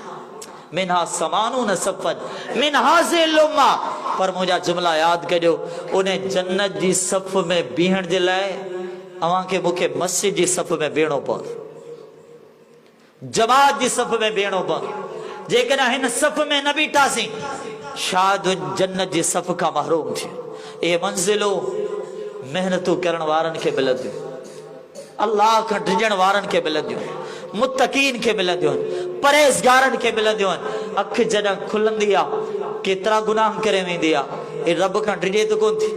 Speaker 1: मिनहा समानून सफ़न मिन हाज़िहिल उम्मा। पर मुंहिंजा जुमला यादि कजो, उन जन्नत जी सफ़ में बीहण जे लाइ अव्हांखे मूंखे मस्जिद जी सफ़ में बीहणो पवंदो, जमात जी सफ़ में बीहणो पवंदो। जेकॾहिं हिन सफ़ में न बीठासीं शायदि जन्नत जी सफ़ खां महरूम थी। इहे मंज़िलूं महिनतूं करण वारनि खे मिलंदियूं, अल्लाह खां डिॼण वारनि खे मिलंदियूं, मुत्तक़ीन खे मिलंदियूं आहिनि, परहेज़गारनि खे मिलंदियूं आहिनि। अखि जॾहिं खुलंदी आहे केतिरा गुनाह करे वेंदी आहे, हे रब खां डिॼे त कोन थी।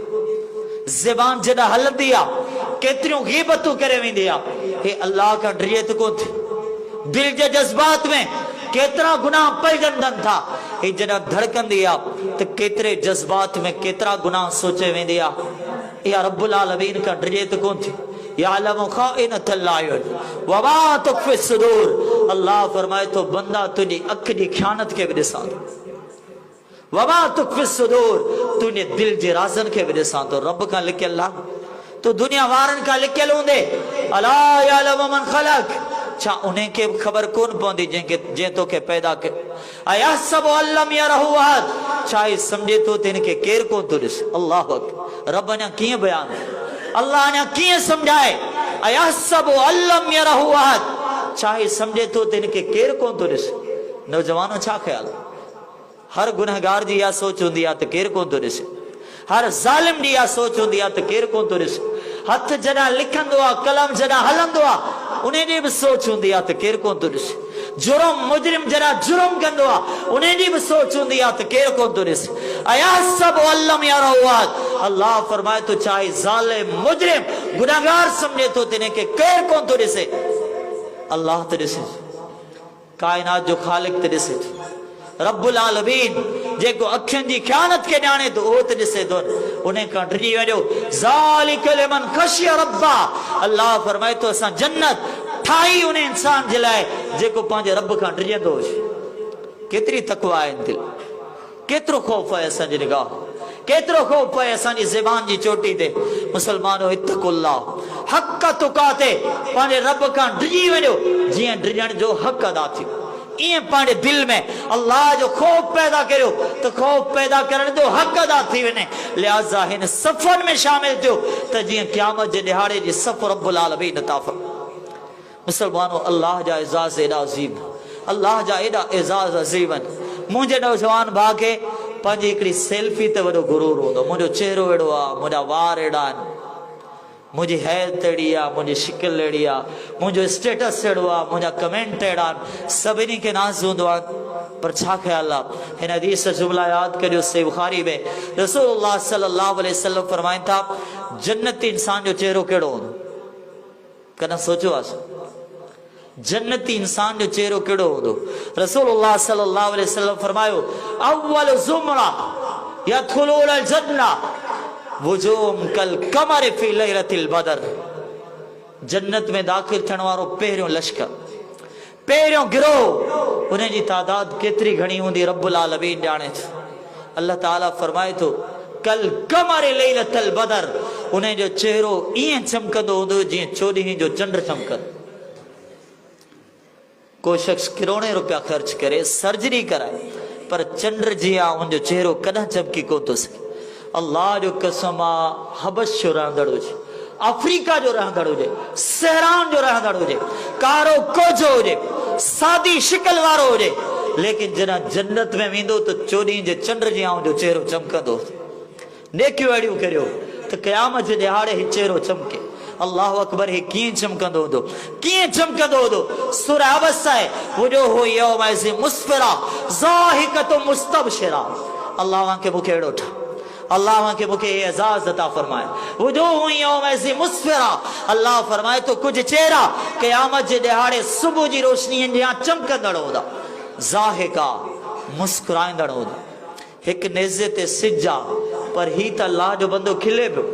Speaker 1: ज़बान जॾहिं हलंदी आहे केतिरियूं ग़ीबतूं करे वेंदी आहे, हे अल्लाह खां डिॼे त कोन थी। दिल जे जज़्बात में केतिरा गुनाह पइजंदनि था, हे जॾहिं धड़कंदी आहे त केतिरे जज़्बात में केतिरा गुनाह सोचे वेंदी आहे। इहा रब्बुल आलमीन खां डिॼे त कोन थी। यालमु खाइनतल अयुन व मा तुख़फ़ी सुदूर। अल्लाह फरमाए तो बंदा तुझी अख जी ख़यानत के भी ॾिसां थो। व मा तुख़फ़ी सुदूर, तुझे दिल जे राज़नि खे बि ॾिसां थो। रब खां लिकियल आहे, तो दुनिया वारनि खां लिकियल हूंदे। अला यालमु मन ख़लक़, छा उन्हें के ख़बर कोन पवंदी जंहिं तोखे पैदा कयो। अयहसबु अल्लम यरहु अहद, छा ही सम्झे तो तिन खे केरु कोन थो ॾिसे। अल्लाह अकबर। रब अञा कीअं बयान, अल्लाह अञा कीअं सम्झाए। अयहसबु अल्लम यरहु अहद, छा ही सम्झे तो तिन खे केरु कोन थो ॾिसे। नौजवानो छा ख़्याल, हर गुनहगार जी इहा सोच हूंदी आहे त केरु कोन थो ॾिसे। हर ज़ालिम जी इहा सोच हूंदी आहे त केरु कोन थो ॾिसे। हथ जॾहिं लिखंदो आहे, कलम जॾहिं हलंदो आहे, उन जी बि सोच हूंदी आहे त केरु कोन थो ॾिसे। जुर्म मुजरिम जॾहिं जुर्म कंदो आहे, उन जी बि सोच हूंदी आहे त केरु कोन थो ॾिसे। अयहसबु अल्लम यरहु अहद, अल्लाह फरमाए तो चाहे ज़ालिम मुजरिम गुनहगार समझे तो तिने खे केरु कोन थो ॾिसे। अल्लाह त ॾिसे, काइनात जो ख़ालिक त ॾिसे थो। रब्बुल आलमीन जेको अखियुनि जी ख़यानत खे ॼाणे थो उहो त ॾिसे थो। उन खां डिॼी वञो। ज़ालिक लिमन ख़शिय रब्बा। अल्लाह फरमाए तो असां जन्नत ठाही उन इंसान जे लाइ जेको पंहिंजे रब खां डिॼंदो हुजे। केतिरी तक़वा आहे दिल, केतिरो ख़ौफ़ आहे असांजी निगाह, केतिरो ख़ौफ़ आहे असांजी ज़बान जी चोटी ते। मुसलमानो इत्तक़ुल्लाह हक़ तुक़ाते, पंहिंजे रब खां डिॼी वञो जीअं डिॼण जो हक़ अदा थियो। ईअं पंहिंजे दिल में अल्लाह जो ख़ौफ़ पैदा करियो त ख़ौफ़ पैदा करण जो हक़ अदा थी वञे। लिहाज़ा हिन सफ़र में शामिल थियो त जीअं क़यामत जे ॾिहाड़े जी सफ़ रब्बुल आलमीन अता फ़रमाए। मुसलमानो अल्लाह जा एज़ाज़ एॾा अज़ीम, अल्लाह जा एॾा एज़ाज़ अज़ीम आहिनि। मुंहिंजे नौजवान भाउ खे पंहिंजी हिकिड़ी सेल्फी ते वॾो गुरूर हूंदो। मुंहिंजो चेहरो अहिड़ो आहे, मुंहिंजा वार अहिड़ा आहिनि, मुंहिंजी हैत अहिड़ी आहे, मुंहिंजी शिकिल अहिड़ी आहे, मुंहिंजो स्टेटस अहिड़ो आहे, मुंहिंजा कमेंट अहिड़ा आहिनि। सभिनी खे नाज़ हूंदो आहे, पर छा ख़्यालु आहे। हिन हदीस जुमला यादि करियो। सही बुखारी में रसूलुल्लाह सल्लल्लाहु अलैहि वसल्लम फरमाइनि था जन्नती इंसान जो चेहरो कहिड़ो हूंदो। कॾहिं सोचियो आहे जन्नती इंसान जो चेहरो कहिड़ो हूंदो। रसूलुल्लाह सल्लल्लाहु अलैहि वसल्लम फरमायो अव्वल ज़ुमरा यदखुलून अल जन्नह वुजूहुम कल कमर फी लैलतिल बदर। जन्नत में दाखिल थियण वारो पहिरियों लश्कर पहिरियों गिरोह उन जी तादाद केतिरी घणी हूंदी रब्बुल आलमीन ॼाणे थो। अल्लाह ताला फरमाए थो कल कमर लैलतल बदर, उन जो चेहरो ईअं चमकंदो हूंदो जीअं 14 जो चंड चमकंदो। को शख्स करोड़े रुपया ख़र्च करे सर्जरी कराए पर चंड जी उनजो चेहरो कॾहिं चमकी कोन थो सघे। अल्लाह जो कसम आहे, हबश जो रहंदड़ हुजे, अफ्रीका जो रहंदड़ हुजे, सहरान जो रहंदड़ हुजे, कारो कोझो हुजे, सादी शिकल वारो हुजे, लेकिन जॾहिं जन्नत में वेंदो त 14 जे चंड जी जो चेहरो चमकंदो। नेकियूं अहिड़ियूं करियो त क़यामत जे ॾिहाड़े ही चेहरो चमके। अल्लाह अकबर, ही कीअं चमकंदो हूंदो, कीअं चमकंदो हूंदो। सूरह अबस आहे वुजूहु यौमइज़िन मुस्फिरा ज़ाहिकतुन मुस्तबशिरा। अल्लाह के मूंखे अहिड़ो ठा, अल्लाह के मूंखे एजाज़ अता फरमाए। वुजूहु यौमइज़िन मुस्फिरा, अल्लाह फरमाए तो कुछ चेहरा क़यामत जे ॾिहाड़े सुबुह जी रोशनी जियां चमकंदड़ हूंदा, ज़ाहिका मुस्कुराईंदड़ हूंदा। हिकु नेज़े ते सिज आहे पर ही त अल्लाह जो बंदो खिले पियो।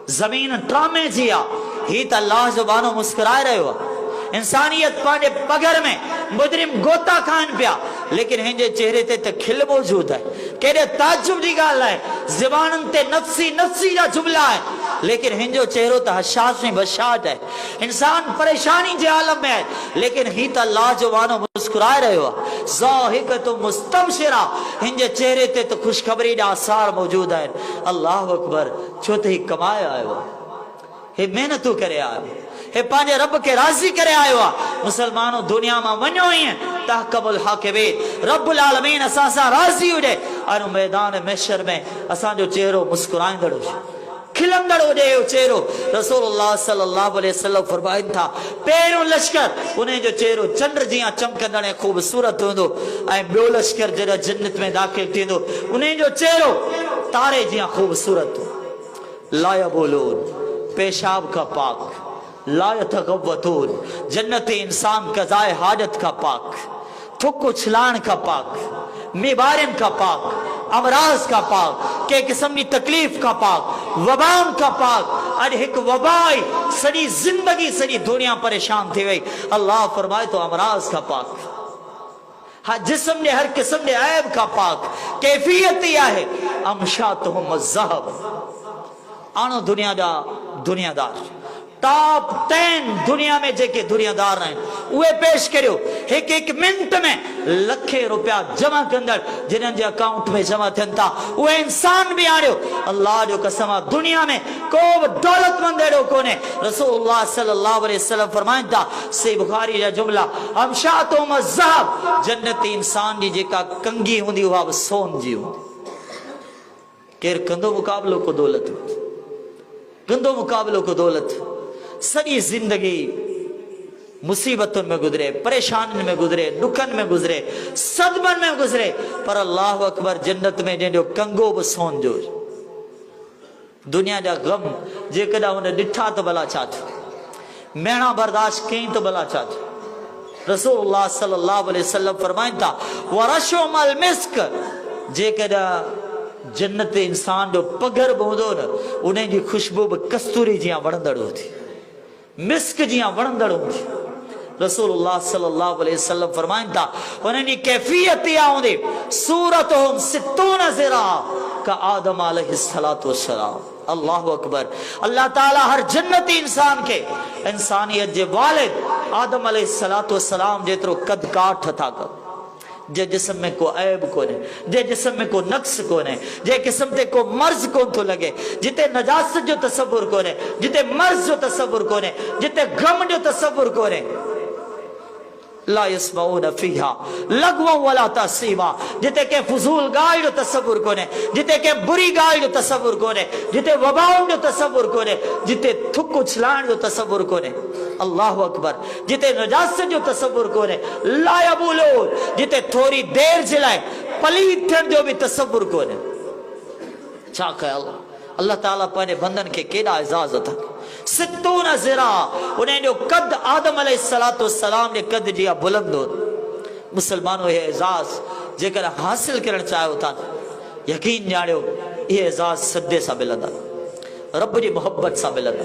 Speaker 1: ज़मीन ट्रामे जी आहे, ही त अल्लाह जो बानो मुस्कुराए रहियो आहे। इंसानियत पंहिंजे पगर में मुजरिम गोता खाइनि पिया, लेकिन हिनजे चेहरे ते त खिल मौजूद आहे। केॾे ताजुब जी ॻाल्हि आहे, ज़बाननि ते नफ़्सी नफ़्सी जा जुमला आहे, लेकिन हिनजो चेहरो त हशाश में बशाट आहे। इंसान परेशानी जे आलम में आहे, लेकिन ही त अल्लाह जो बानो मुस्कुराए रहियो आहे। ज़ाहिकतुन मुस्तबशिरा, हिनजे चेहरे ते त ख़ुशख़बरी जा आसार मौजूद आहिनि। अल्लाह अकबर, छो त ही कमाए आयो आहे, हे महिनतूं करे आयो, हे पंहिंजे रब के राज़ी करे आयो आहे। मुसलमानों दुनिया में वञो ई तहकमुल हाकिमीन, रब्बुल आलमीन असां सां राज़ी हुजे और मैदान महशर में असांजो चेहरो मुस्कुराईंदड़ हुजे, खिलंदड़ हुजे चेहरो। रसूलुल्लाह सल्लल्लाहु अलैहि वसल्लम फरमाइनि था पहिरियों लश्कर उन जो चेहरो चंड जियां चमकंदड़ ऐं ख़ूबसूरत हूंदो, ऐं ॿियो लश्कर जॾहिं जन्नत में दाख़िल थींदो उन जो चेहरो तारे जियां ख़ूबसूरत हो। ला यबूलून, पेशाब का पाक, ला यतगव्वतून, जन्नती इंसान कज़ाए हाजत का पाक, थुक उछलाण का पाक, बीमारियन का पाक, अमराज का पाक, के किस्म की तकलीफ का पाक, वबान का पाक। अज एक वबाई सॼी जिंदगी सॼी दुनिया परेशान थी वई। अल्लाह फरमाए तो अमराज का पाक, हर जिस्म ने हर किस्म ने ऐब का पाक। कैफियत ही आहे अमशातुहुम ज़हब। आनो दुनिया जा दुनियादार, टॉप 10 दुनिया में जेके दुनियादार आहिनि उहे पेश करियो। हिकु हिकु मिनट में लखे रुपया जमा कंदड़ जिन्हनि जे अकाउंट में जमा थियनि था उहे इंसान बि आणियो। अल्लाह जो कसम आहे दुनिया में को बि दौलतमंद अहिड़ो कोन्हे। रसूलुल्लाह सल्लल्लाहु अलैहि वसल्लम फरमाइनि था, सही बुखारी जा जुमला, अमशातुहुम ज़हब, जन्नती इंसान जी जेका कंगी हूंदी उहा बि सोन जी हूंदी। केरु कंदो मुक़ाबिलो को दौलत, कंदो मुक़ाबिलो को दौलत। सॼी ज़िंदगी मुसीबतुनि में गुज़रे, परेशानियुनि में गुज़रे, दुखनि में गुज़रे, सदमनि में गुज़रे, पर अल्लाह अकबर जन्नत में जंहिंजो कंगो बि सोन जो। दुनिया जा गम जेकॾहिं हुन ॾिठा त भला छा थियो, मेणा बर्दाश्त कई त भला छा थियो। रसूलुल्लाह सल्लल्लाहु अलैहि वसल्लम फरमाइनि था वरशुमल मिस्क, जेकॾहिं जन्नत इंसान जो पगर बि हूंदो न उन जी खुशबू बि कस्तूरी जियां वणंदड़ हूंदी, मिस्क जियां वणंदड़ हूंदी। रसूलुल्लाह सल्लल्लाहु अलैहि वसल्लम फरमाइनि था उन्हनि जी कैफियत इहा हूंदी सूरतुहुम 60 ज़िरा का आदम अलैहिस्सलातु वस्सलाम। अल्लाह अकबर, अल्लाह ताला हर जन्नती इंसान के इंसानियत जे वालिद आदम अलैहिस्सलातु वस्सलाम जेतिरो कद काठ था कर। जे जिस्म में को ऐब कोने, जे जिस्म में को नक्स कोने, जे किस्म ते को मर्ज कोन थो लगे, जिते नजासत जो तसव्वुर कोने, जिते मर्ज जो तसव्वुर कोने, जिते गम जो तसव्वुर कोने। ला यस्माऊन फीहा लगवन वला तसीमा, जिते के फुजूल ॻाल्हि जो तसव्वुर कोने, जिते के बुरी ॻाल्हि जो तसव्वुर कोने, जिते वबाउनि जो तसव्वुर कोने, जिते थुक उछलाइण जो तसव्वुर कोने। अल्लाह अकबर, जिते नजासत जो तसव्वुर कोने। ला यबूलून, जिते थोड़ी देर जे लाइ पलीत थियण जो बि तसव्वुर कोने। छा कयो अल्लाह ताला पंहिंजे बंदन खे केॾा एज़ाज़ अथा। 60 ज़िरा उन जो कद आदम अलैहिस्सलातु वस्सलाम जे कद जी बुलंद हो। मुसलमानों ये एज़ाज़ जेकर हासिल करण चाहियो था यकीन ॼाणियो ये एज़ाज़ सदे सां मिलंदा, रब जी मोहब्बत सां मिलंदा,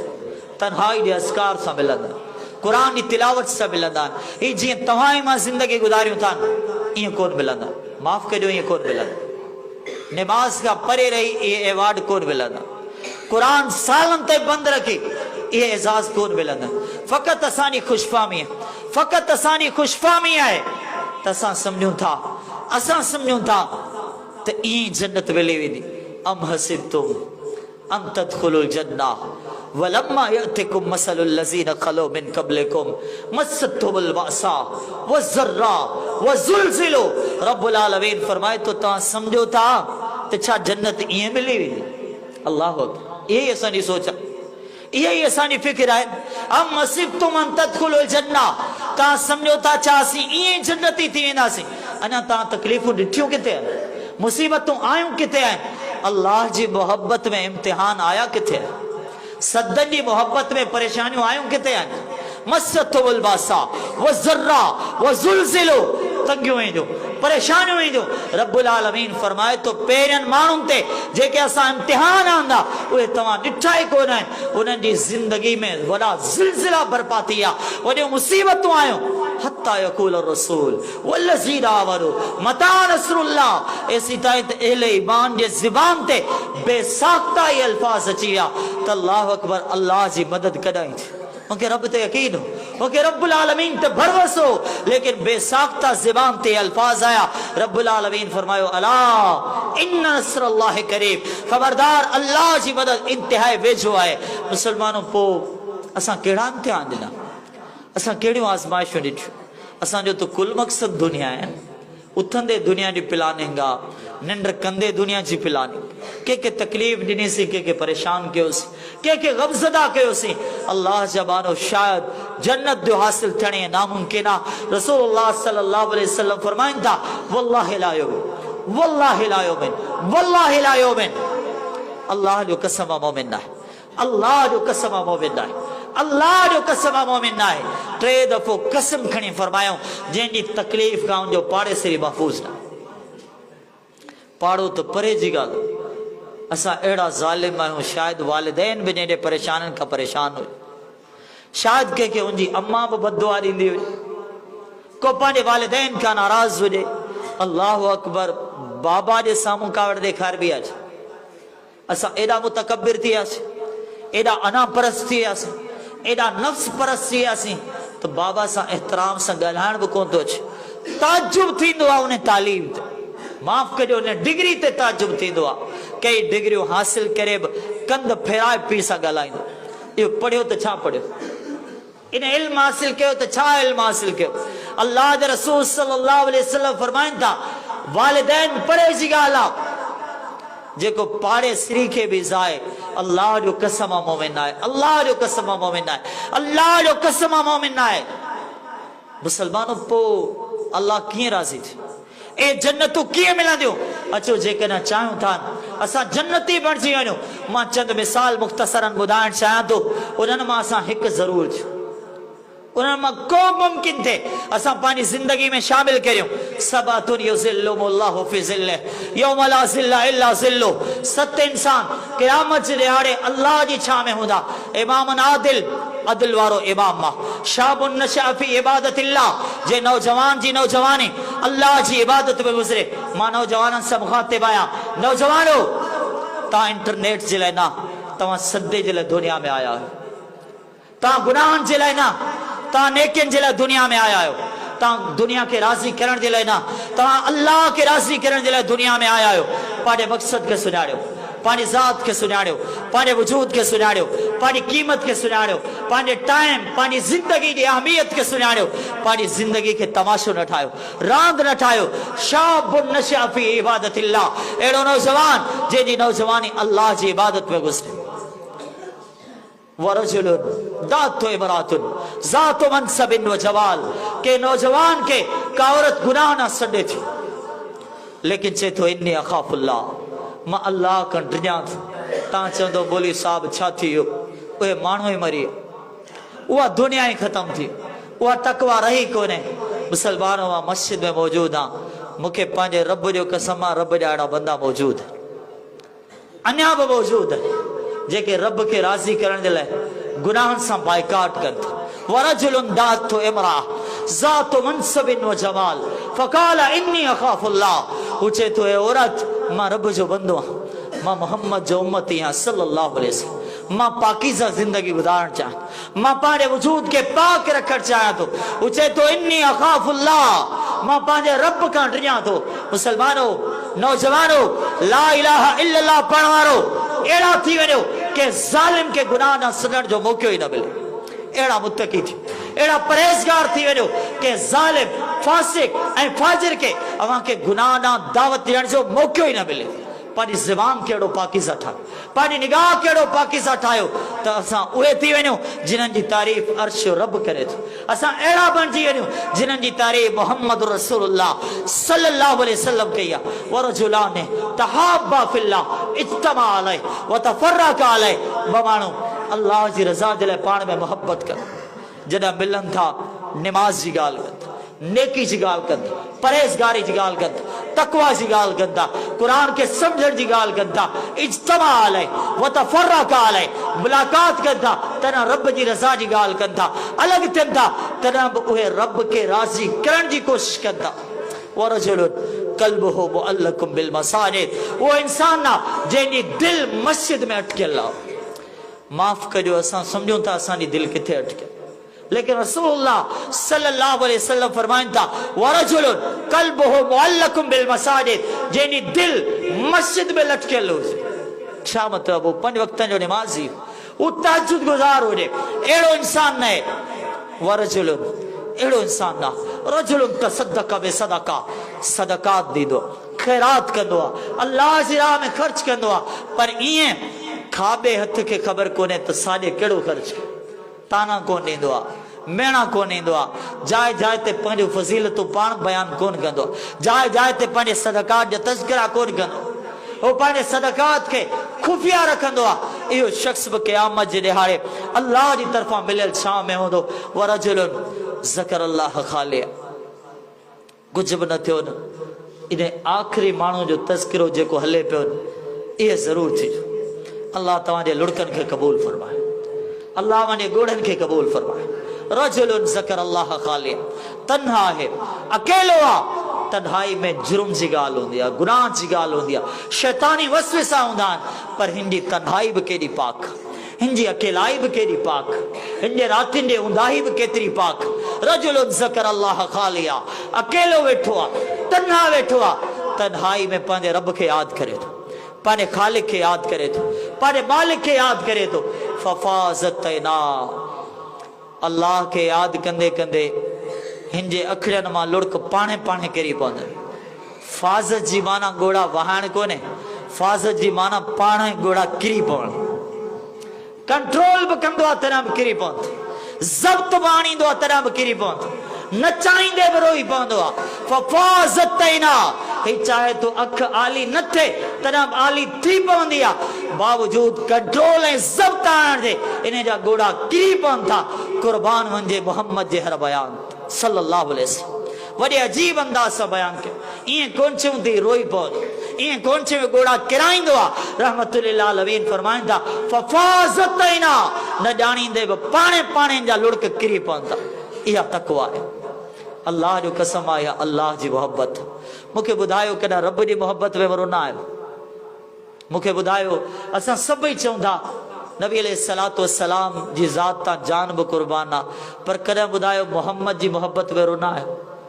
Speaker 1: तन्हाई जे अस्कार सां मिलंदा, कुरान जी तिलावत से मिलंदा ये जी तव्हां मां जिंदगी गुजारियूं था ये कोन मिलंदा माफ कजो ये कोन मिलंदा नमाज का परे रही ये अवार्ड कोन मिलंदा कुरान सालन ते बंद रखी ये एजाज कोन मिलंदा फकत असानी खुशफहमी है फकत असानी खुशफहमी है त असां समझूं था त ई जन्नत मिली वेंदी अम हसिबतुम अन तदखुलुल जन्नह वलम्मा यअतिकुम मसलुल लज़ीना खलो मिन क़ब्लिकुम मस्सतहुमुल बअसा वज़र्रा वज़ुलज़िलू रब्बुल आलमीन फरमाए तो ता समझो था त छा जन्नत ई मिली वेंदी अल्लाह अकबर ये असानी सोचा ये असानी फिक्र है अम हसिबतुम अन तदखुलुल जन्नह ता समझो था छा असी ई जन्नती थी वेंदासीं अना ता तकलीफूं ॾिठियूं किथे मुसीबतूं आयूं किथे आहिनि अल्लाह जी मोहब्बत में इम्तिहान आया किथे सदन जी मोहब्बत में परेशानियों आयूं किथे आहिनि मस्सतहुल बासा वज़र्रा वज़ुलज़िलू तंगियूं ईंदियूं परेशानियूं ईंदियूं रब्बुल आलमीन फरमाए तो पेरनि माण्हुनि ते जेके असां इम्तिहान आंदा उहे तव्हां ॾिठा ई कोन आहिनि उन्हनि जी ज़िंदगी में वॾा ज़िलज़िला बर्पा थी विया वॾियूं मुसीबतूं आयूं हत्ता यक़ूल रसूल वल्लज़ीना आमनू मता नसरुल्लाह ऐसी तायत अहले ईमान जे ज़ुबान ते बेसाख्ता ये अल्फाज अची विया त अल्लाह अकबर अल्लाह जी मदद कॾहिं थी उनके रब ते यकीन हो उनके रब्बुल आलमीन ते भरोसो लेकिन बेसाख्ता ज़ुबान ते अल्फाज आया रब्बुल आलमीन फरमायो अला इन्न नस्रुल्लाहि करीब खबरदार अल्लाह जी मदद इंतहाई वेझो आहे मुसलमानों पो असां केड़ा इम्तिहान ॾिना असां कहिड़ियूं आज़माइशूं ॾिठियूं असांजो त कुल मक़सद दुनिया आहे उथंदे दुनिया जी प्लानिंग आहे निंड कंदे दुनिया जी प्लानिंग के तकलीफ़ ॾिनीसीं के परेशान कयोसीं के ग़मज़दा कयोसीं अल्लाह जबानो शायद जन्नत जो हासिल थियण नामुमकिन आहे रसूलुल्लाह सल्लल्लाहु अलैहि वसल्लम फरमाइनि था वल्लाहि ला युमिन वल्लाहि ला युमिन वल्लाहि ला युमिन अल्लाह जो कसम मोमिन नाहे अल्लाह जो कसम मोमिन नाहे अल्लाह जो कसम मोमिन नाहे टे दफ़ो कसम खणी फरमायो जंहिंजी तकलीफ़ खां उनजो पाड़ेसरी महफ़ूज़ न पाड़ो तो परे जी ॻाल्हि असां अहिड़ा ज़ालिम आहियूं शायदि वालिदैन बि जंहिंजे परेशाननि खां परेशान हुई शायदि कंहिंखे उनजी अम्मा बि बददुआ ॾींदी हुई को पंहिंजे वालिदैन खां नाराज़ हुजे अल्लाह अकबर बाबा जे साम्हूं कावड़ ॾेखारबी आहे असां एॾा मुतकबिर थी वियासीं एॾा अना परस्त थी वियासीं एॾा नफ्स परस्त थी वियासीं त बाबा सां एहतराम सां ॻाल्हाइण बि कोन थो अचे ताजुब थींदो आहे उन तालीम ते माफ़ कजो उन डिग्री ते ताजुब थींदो आहे कई डिग्रियूं हासिल करे बि कंध फेराए पीउ सां ॻाल्हाईंदो इहो पढ़ियो त छा पढ़ियो इन इल्म हासिल कयो त छा इल्म हासिल कयो अल्लाह जे रसूल सल्लल्लाहु अलैहि वसल्लम फरमाइनि था वालिदैन परे जी ॻाल्हि आहे जेको पाड़े सिरी के भी जाए अल्लाह जो कसम मोमिन आहे अल्लाह जो कसम मोमिन आहे अल्लाह जो कसम मोमिन आहे मुसलमानों पो अल्लाह कीअं राज़ी थी ए जन्नतूं कीअं मिलंदियूं अचो जेकॾहिं चाहियूं था असां जन्नती बणिजी वञूं मां चंद मिसाल मुख़्तसरन ॿुधाइण चाहियां थो उन्हनि मां असां हिकु ज़रूर थियो उन्हनि मां को मुमकिन थे असां पंहिंजी ज़िंदगी में शामिल करियूं सबातुन युज़िल्लुहुमुल्लाहु फी ज़िल्लिहि यौम ला ज़िल्ला इल्ला ज़िल्लुहु सत इंसान क़यामत जे ॾियारे अल्लाह जी छां में हूंदा इमामुन आदिल अदल वारो इमाम मां शाबुन नशअ फी इबादतिल्लाह जे नौजवान जी नौजवानी अल्लाह जी इबादत में गुज़रे मां नौजवाननि सां मुखातिब आहियां नौजवानो तव्हां इंटरनेट जे लाइ न तव्हां सदे जे लाइ दुनिया में आया आहियो तव्हां गुनाहनि जे लाइ न तव्हां नेकियुनि जे लाइ दुनिया में आया आहियो तव्हां दुनिया खे राज़ी करण जे लाइ न तव्हां अल्लाह खे राज़ी करण जे लाइ दुनिया में आया आहियो पंहिंजे मक़सद खे सुञाणियो पंहिंजी ज़ात खे सुञाणियो पंहिंजे वजूद खे सुञाणियो पंहिंजी क़ीमत खे सुञाणियो पंहिंजे टाइम पंहिंजी ज़िंदगी जी अहमियत खे सुञाणियो पंहिंजी ज़िंदगी खे तमाशो न ठाहियो रांदि न ठाहियो शाबुन नशअ फी इबादतिल्लाह अहिड़ो नौजवान जंहिंजी नौजवानी अल्लाह जी इबादत में गुज़रे वरजुलुन दातो इमरातुन ज़ातो मनसबिन व जवाल के नौजवान के का औरत गुनाह ना सॾे थी लेकिन चए थो इन्नी अख़ाफ़ुल्लाह मां अल्लाह खां डिॼां थो तव्हां चवंदो बोली साहब छा थी वियो उहे माण्हू ई मरी उहा दुनिया ई ख़तमु थी उहा तकवा रही कोन्हे मुसलमानों मां मस्जिद में मौजूदु आहियां मूंखे पंहिंजे रब जो कसम आहे रब जा अहिड़ा बंदा मौजूदु अञा बि मौजूदु जेके रब के राज़ी करण जे लाइ गुनाहनि सां बाइकाट कनि था वरजुलुन दातु इमरा ज़ातु मनसबिन व जमाल फ़क़ाला इन्नी अख़ाफ़ुल्लाह। पूछे तो ए औरत मां रब जो बंदो आहियां, मां मोहम्मद जो उम्मती आहियां सल्लल्लाहु अलैहि वसल्लम, मां पाकीज़ा जिंदगी गुजारण चाहियां, मां पंहिंजे वजूद के पाक रखण चाहियां थो। पूछे तो इन्नी अख़ाफ़ुल्लाह, मां पंहिंजे रब खां डिॼां थो। मुसलमानो, नौजवानो, ला इलाहा इल्लल्लाह पढ़ण वारो अहिड़ा थी वञो कि ज़ालिम के गुनाह न सॾण जो मौक़ो ई न मिले। अहिड़ा मुत्तकी थी, अहिड़ा परहेज़गार थी वञो कि ज़ालिम, फासिक ऐं फाजिर के अव्हां खे गुनाह ॾांहुं दावत ॾियण जो मौक़ो ई न मिले। पंहिंजी ज़बान खे अहिड़ो पाकीज़ा ठाहियो, पंहिंजी निगाह खे अहिड़ो पाकीज़ा ठाहियो त असां उहे थी वञूं जिन्हनि जी तारीफ़ अर्श रब करे थो। असां अहिड़ा बणिजी वञूं जिन्हनि जी तारीफ़ मुहम्मद रसूलुल्लाह सल्लल्लाहु अलैहि वसल्लम कई आहे। वरजुलाने तहाब्बा फिल्लाह इज्तमा अलैहि व तफर्रक़ा अलैहि। ॿ माण्हू अल्लाह जी रज़ा जे लाइ पाण में मोहब्बत कनि, जॾहिं मिलनि था निमाज़ जी ॻाल्हि कनि, नेकी जी ॻाल्हि कनि, परहेज़गारी जी ॻाल्हि कनि, तक़वा जी ॻाल्हि कनि था, क़ुरान खे सम्झण जी ॻाल्हि कनि था, इज्तमा अलैहि व तफर्रक़ा अलैहि, मुलाक़ात कनि था, तॾहिं रब जी रज़ा जी ॻाल्हि कनि था, अलॻि थियनि था, तॾहिं बि उहे रब खे राज़ी करण जी कोशिशि कनि था। वरजुलुन क़ल्बुहु मुअल्लक़ुम बिल मसाजिद, उहो इंसान आहे जंहिंजी दिलि मस्जिद में अटकियल आहे। माफ़ कजो, असां सम्झूं था असांजी दिलि किथे अटकियल, लेकिन रसूलुल्लाह सल्लल्लाहु अलैहि वसल्लम फरमाइनि था वरजुलुन क़ल्बुहु मुअल्लक़ुम बिल मसाजिद, जंहिंजी दिलि मस्जिद में लटकियल हुजे। छा मतिलबु? वो 5 वक़्तनि जो निमाज़ी, वो तहज्जुद गुज़ार हुजे, अहिड़ो इंसान न आहे। वरजुलुन, अहिड़ो इंसान न, रजुलुन तसद्दक़ बिसदक़ा, सदक़ात ॾींदो, ख़ैरात कंदो आहे, अल्लाह जी राह में ख़र्च कंदो आहे, पर ईअं खाॿे हथ खे ख़बर कोन्हे त साॼे कहिड़ो ख़र्च कयो। ताना कोन ॾींदो आहे, मेणा कोन ॾींदो आहे, जाइ जाइ ते पंहिंजूं फज़ीलतूं पाण बयानु कोन कंदो, जाइ जाइ ते पंहिंजे सदक़ात जा तज़किरा कोन कंदो, उहो पंहिंजे सदक़ात खे खुफ़िया रखंदो आहे। इहो शख़्स बि क़यामत जे ॾिहाड़े अल्लाह जी तरफ़ां मिलियल छांव में हूंदो। वरजुलुन ज़करल्लाह ख़ालिया, कुझु बि न थियो न, इन आख़िरी माण्हू जो तज़किरो जेको हले पियो न, इहे ज़रूरु थिजो। अल्लाह तव्हांजे लुड़कनि खे क़बूल फरमाए, अल्लाह वञे ॻोढ़नि खे क़बूल फरमाए। रजुलुन ज़करल्लाह ख़ालिया, तन्हा आहे, अकेलो आहे, तन्हाई में जुर्म जी ॻाल्हि हूंदी आहे, गुनाह जी ॻाल्हि हूंदी आहे, शैतानी वसवसा हूंदा आहिनि, पर हिन जी तन्हाई बि केॾी पाक, हिन जी अकेलाई बि केॾी पाक, हिन जे रातिनि जी उंदाही बि केतिरी पाक। रजुलुन ज़करल्लाह ख़ालिया, अकेलो वेठो आहे, तन्हा वेठो आहे, तन्हाई में पंहिंजे रब खे यादि करे थो, पंहिंजे ख़ालिक खे यादि करे थो, पंहिंजे मालिक खे यादि करे थो। फ़फ़ाज़त ना, अल्लाह खे यादि कंदे कंदे हिन जे अखिड़ियुनि मां लुड़क पाणे पाणे किरी पवंदा। फ़ाज़त जी माना ॻोड़ा वहाइण कोन्हे, फ़ाज़त जी माना पाणे ॻोड़ा किरी पवणु। कंट्रोल बि कंदो आहे तॾहिं बि किरी पवंदो, ज़ब्त बि आणींदो आहे तॾहिं बि किरी पवंदो, नचाईंदे बि रोई पवंदो आहे। फ़फ़ाज़त ना, ही चाहे तो अख आली न थे तॾहिं बि आली थी पवंदी आहे, बावजूद कंट्रोल ऐं ज़ब्त आणण जे इन जा ॻोड़ा किरी पवनि था। क़ुर्बान वञे मोहम्मद जे हर बयान सल्लल्लाहु अलैहि वसल्लम, वॾे अजीब अंदाज़ सां बयानु कयो। ईअं कोन चऊं थी रोई पवंदो, ईअं कोन चऊं ॻोड़ा किराईंदो आहे। रहमतुल लिल आलमीन फरमाइनि था फ़फ़ाज़त ना, न ॼाणींदे बि पाणे पाणे जा लुड़क किरी पवनि था। इहा तक़वा आहे। अल्लाह जो कसम आहे, अल्लाह जी मोहब्बत। मूंखे ॿुधायो कॾहिं रब जी मोहब्बत में वरो न आयो? मूंखे ॿुधायो, असां सभई चऊं था नबी अलैहिस्सलातु वस्सलाम जी ज़ात तां जान बि क़ुर्बान आहे, पर कॾहिं ॿुधायो मोहम्मद जी मोहब्बत में वरो न आयो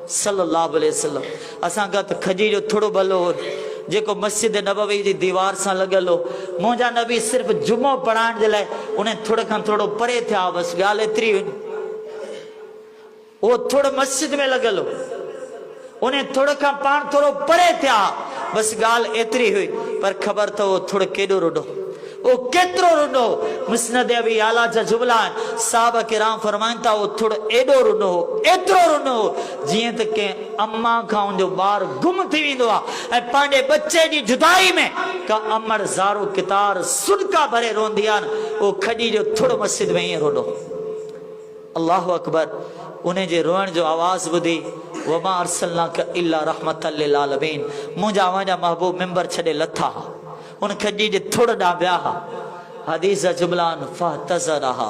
Speaker 1: सल्लल्लाहु अलैहि वसल्लम। असां खां त खजी जो थोरो भलो हो जेको मस्जिद नबवी जी दीवार सां लॻल हो। मुंहिंजा नबी सिर्फ़ु जुमो पढ़ाइण जे लाइ उन थोरे खां थोरो परे थिया, बसि ॻाल्हि एतिरी हुई। उहो थोरो मस्जिद में लॻल हो, उन थोरे खां पाण थोरो परे थिया, बसि ॻाल्हि एतिरी हुई। पर ख़बर अथव उहो थोरो केॾो रुॾो, वो केतिरो रुॾो। मुस्नद अबी आला जा जुमला आहिनि, साहब किराम फरमाइनि था वो थोरो एॾो रुॾो हो, एतिरो रुॾो हो जीअं त कंहिं अम्मा खां उनजो ॿारु गुम थी वेंदो आहे ऐं पंहिंजे बचे जी जुदाई में का अमड़ ज़ारो कितार सुनका भरे रोंदी आहे, वो खॾी जो थोरो मस्जिद में ईअं रुॾो। अल्लाहु अकबर। उन जे रोअण जो आवाज़ ॿुधी वमा अरसलनाका इल्ला रहमतल लिल आलमीन, मुंहिंजा वंहिंजा महबूब मिंबर छॾे लथा, उन खॾी जे थोड़ ॾांहुं विया। हदीस जा जुमला फहतज़रहा,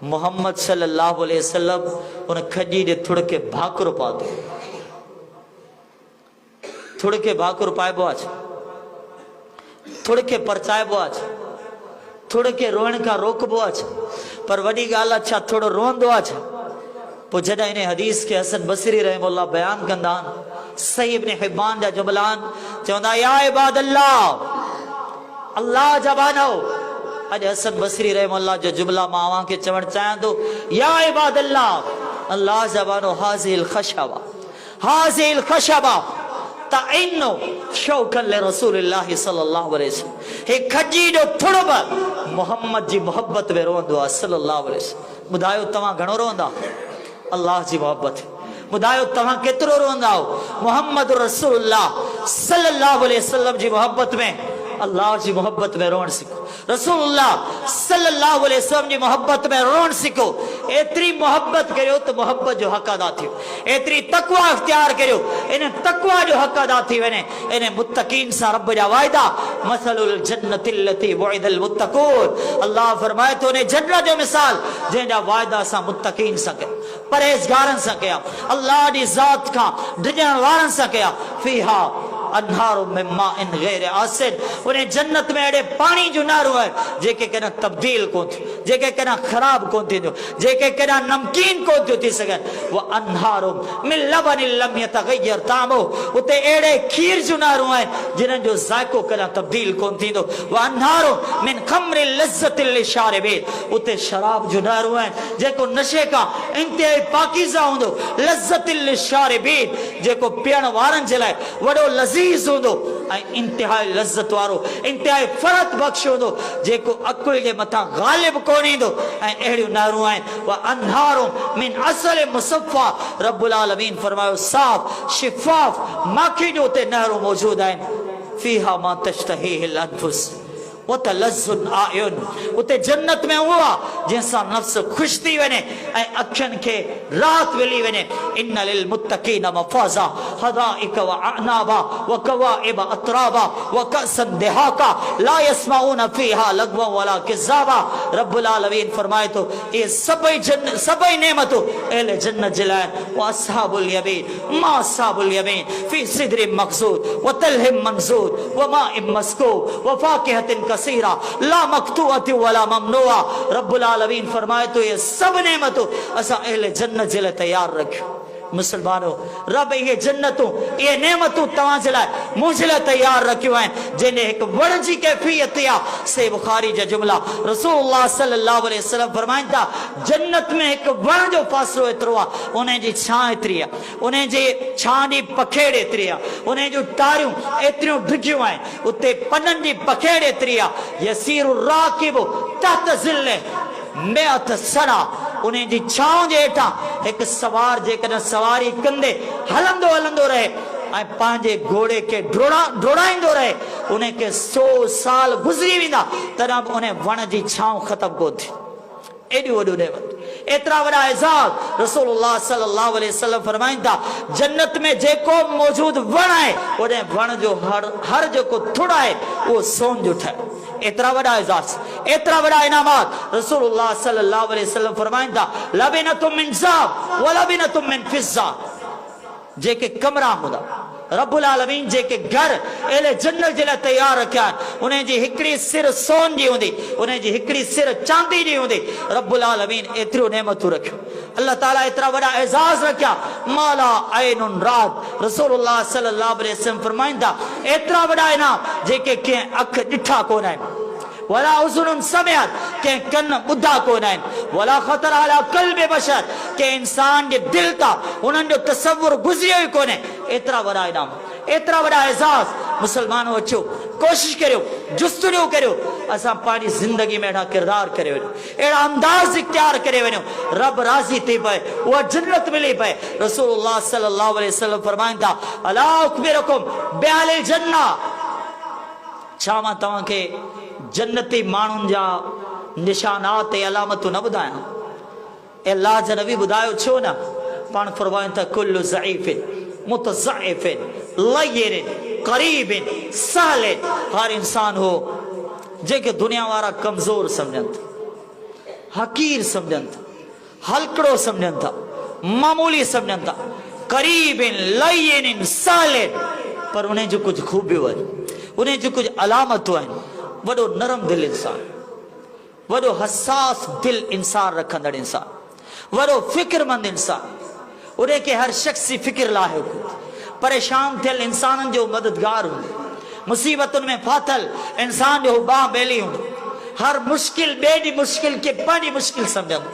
Speaker 1: मोहम्मद सल्लल्लाहु अलैहि वसल्लम उन खजी दे थुड़के भाकुर पातो, थुड़के भाकुर पाइबो आज, थुड़के परचाइबो आज, थुड़के रोइण का रोकबो आज, पर वडी गाल अच्छा थोड़ो रोंदो आज। पो जॾहिं इन हदीस के हसन बसरी रहमहुल्लाह बयान कंदा सही इब्न हिब्बान जा जुमलान चवंदा या इबाद अल्लाह, अल्लाह जबानो। अज हसन बसरी रहमहुल्लाह जो जुमला मां अवां खे चवण चाहियां थो, या इबाद अल्लाह, अल्लाह जबानो हाज़िल खशबा, हाज़िल खशबा ताइन्नो शौकन ले रसूलिल्लाह सल्लल्लाहु अलैहि वसल्लम। हे खजी जो थुड़ब मोहम्मद जी मोहब्बत में रोंदो आहे सल्लल्लाहु अलैहि वसल्लम। ॿुधायो तव्हां घणो रोंदा अल्लाह जी मोहब्बत? ॿुधायो तव्हां केतिरो रोंदा हो मोहम्मद रसूलुल्लाह सल्लल्लाहु अलैहि वसल्लम जी मोहब्बत में? अल्लाह जी मोहब्बत में रोण सीखो, रसूलुल्लाह सल्लल्लाहु अलैहि वसल्लम जी मोहब्बत में रोण सीखो। एतरी मोहब्बत करियो तो मोहब्बत जो हक अदा थियो, एतरी तकवा इख्तियार करियो इन तकवा जो हक अदा थी वने। इन मुत्तकीन सा रब जा वायदा मसलुल जन्नतिल लती वुइदल मुत्तकून, अल्लाह फरमाए तो ने जन्नत जो मिसाल जंहिंजा वायदा सा मुत्तकीन सा कया, परहेज़गारन सा कया, अल्लाह जी ज़ात खां डिॼण वारन सा कया। फीहा अन्हारो में माइन गैर आसिन, उन्हें जन्नत में अड़े पानी जो नारो है जेके कना तब्दील कोन थी, जेके कना खराब कोन थी, जेके कना नमकीन कोन थी सगन। वो अन्हारो मिन लबन लम यतगय्यर तामो, उते अड़े खीर जो नारो है जिन जो जायको कना तब्दील कोन थी। वो अन्हारो मिन खम्र लज्जतिल लिशारिबीन, उते शराब जो नारो है जेको नशे का इंतहाई पाकीज़ा हुंदो, लज्जतिल लिशारिबीन जेको पियण वारन जे लाइ वडो लज़ीज़ होंदो ऐं इंतहाई लज़्ज़त वारो, इंतहाई फरत बख्श होंदो जेको अकुल जे मथां गालिब कोन ईंदो। ऐं अहिड़ियूं नारूं आहिनि व अन्हारो मिन असल मुसफ़ा, रब्बुल आलमीन फरमायो साफ़ शिफ़ाफ़ माखी जो उते नहरूं मौजूद आहिनि। फ़ीहा मा तश्तहीहिल अनफुस व तलज़्ज़ुल आयुन, उते जन्नत में हुआ जंहिंसां नफ्स ख़ुशि थी वञे ऐं अखियुनि खे राहत मिली वञे। इन्न लिल मुत्तक़ीन मफ़ाज़ा हदाइक व अअनाबा व कवाइब अतराबा व कअसन दिहाका ला यस्माऊन फ़ीहा लगवा वला किज़ाबा। रब्बुल आलमीन फरमाए तो ये सभई नेमतूं अहले जन्नत जे लाइ। व अस्हाबुल यमीन मा अस्हाबुल यमीन फ़ी सिदरिन मख़ज़ूद व तलहिम मंज़ूद व माइन मस्कूब व फ़ाकिहतिन कसीरा ला मक़तूअतिन वला ममनूआ। रब्बुल आलमीन फरमाए तो ये सब नेमतूं असां अहले जन्नत जे लाइ तैयार रखियो। मुसलमानो रब ये जन्नतूं ये नेमतूं तव्हां जे लाइ मुंहिंजे लाइ तैयार रखियूं आहिनि जंहिंजे हिकु वण जी कैफ़ियत आहे। से बुखारी जा जुमला रसूलुल्लाह सल्लल्लाहु अलैहि वसल्लम फरमाइनि था जन्नत में हिकु वण जो फ़ासिलो एतिरो आहे, उन जी छां एतिरी आहे, उन जे छां जी पखेड़ एतिरी आहे, उन जूं टारियूं एतिरियूं डिघियूं आहिनि, उते पननि जी पखेड़ एतिरी आहे। यसीरु राकिबु तहत ज़िल्ले मिअत सना, उन जी छांव जे हेठां हिकु सवार जेकॾहिं सवारी कंदे हलंदो हलंदो रहे ऐं पंहिंजे घोड़े खे डोड़ाईंदो रहे, उन खे 100 साल गुज़री वेंदा तॾहिं बि उन वण जी छांव ख़तमु कोन थी। एॾियूं वॾियूं नेमत, एतिरा वॾा एज़ाज़ रसूलुल्लाह सल्लल्लाहु अलैहि वसल्लम फरमाइनि था जन्नत में जेको मौजूद वण आहे उन वण जो हर जेको थुड़ आहे उहो सोन जो ठहियल। एतिरा वॾा एज़ाज़, एतिरा वॾा इनामात रसूलुल्लाह सल्लल्लाहु अलैहि वसल्लम फरमाइनि था लबिनतुम मिन ज़ाब व लबिनतुम मिन फिज़्ज़ा। जेके कमरा हूंदा रब्बुल आलमीन जेके घर अहले जन्नत जे लाइ तैयार रखिया आहिनि उन जी हिकिड़ी सिर सोन जी हूंदी, उन जी हिकिड़ी सिर चांदी जी हूंदी। रब्बुल आलमीन एतिरियूं नेमतूं रखियूं, अल्लाह ताला एतिरा वॾा एज़ाज़ रखिया माला ऐनुन रात। रसूलुल्लाह सल्लल्लाहु अलैहि वसल्लम फरमाइनि था एतिरा वॾा इनाम जेके कंहिं अख ॾिठा कोन आहिनि, वला उज़ुनुन समिअत कंहिं कन ॿुधा कोन आहिनि, वला ख़तर अला क़ल्बि बशर कंहिं इंसान जे दिलि तां उन्हनि जो तसवुर गुज़रियो ई कोन्हे। एतिरा वॾा इनाम, एतिरा वॾा एज़ाज़। मुसलमानो अचो कोशिशि करियो, जुस्तजू करियो, असां पंहिंजी ज़िंदगी में अहिड़ा किरदार करे वञूं, अहिड़ा अंदाज़ इख्तियार करे वञूं, रब राज़ी थी पए, उहा जन्नत मिली पए। रसूलुल्लाह सल्लल्लाहु अलैहि वसल्लम फरमाइनि था अला उख़बिरुकुम बिअहलिल जन्नह, छा मां तव्हांखे जन्नती माण्हुनि जा निशानात ऐं अलामतूं न ॿुधायां? अल्लाह जा नबी ॿुधायो छो न? पाण फरमाइनि था कुल्लु ज़ईफ़िन मुतज़इफ़िन लय्यिन क़रीबिन सहलिन, हर इंसान हो जेके दुनिया वारा कमज़ोर सम्झनि था, हकीर सम्झनि था, हलकड़ो सम्झनि था, मामूली सम्झनि था, करीबिन लय्यिन सालिन, पर उन्हें जो कुछ खूबियूं आहिनि, उन्हें जो कुछ अलामतूं आहिनि, वॾो नरम दिल इंसान, वॾो हसास दिल इंसान रखंदड़ इंसान, वॾो फिक्रमंद इंसान, उन्हें के हर शख्स जी फिक्र लाहिक़ हूंदी, परेशान थियल इंसाननि जो मददगार हूंदो, मुसीबतुनि में फाथल इंसान जो बाह बेली हूंदो, हर मुश्किल ॿिए जी मुश्किल के पंहिंजी मुश्किल सम्झंदो,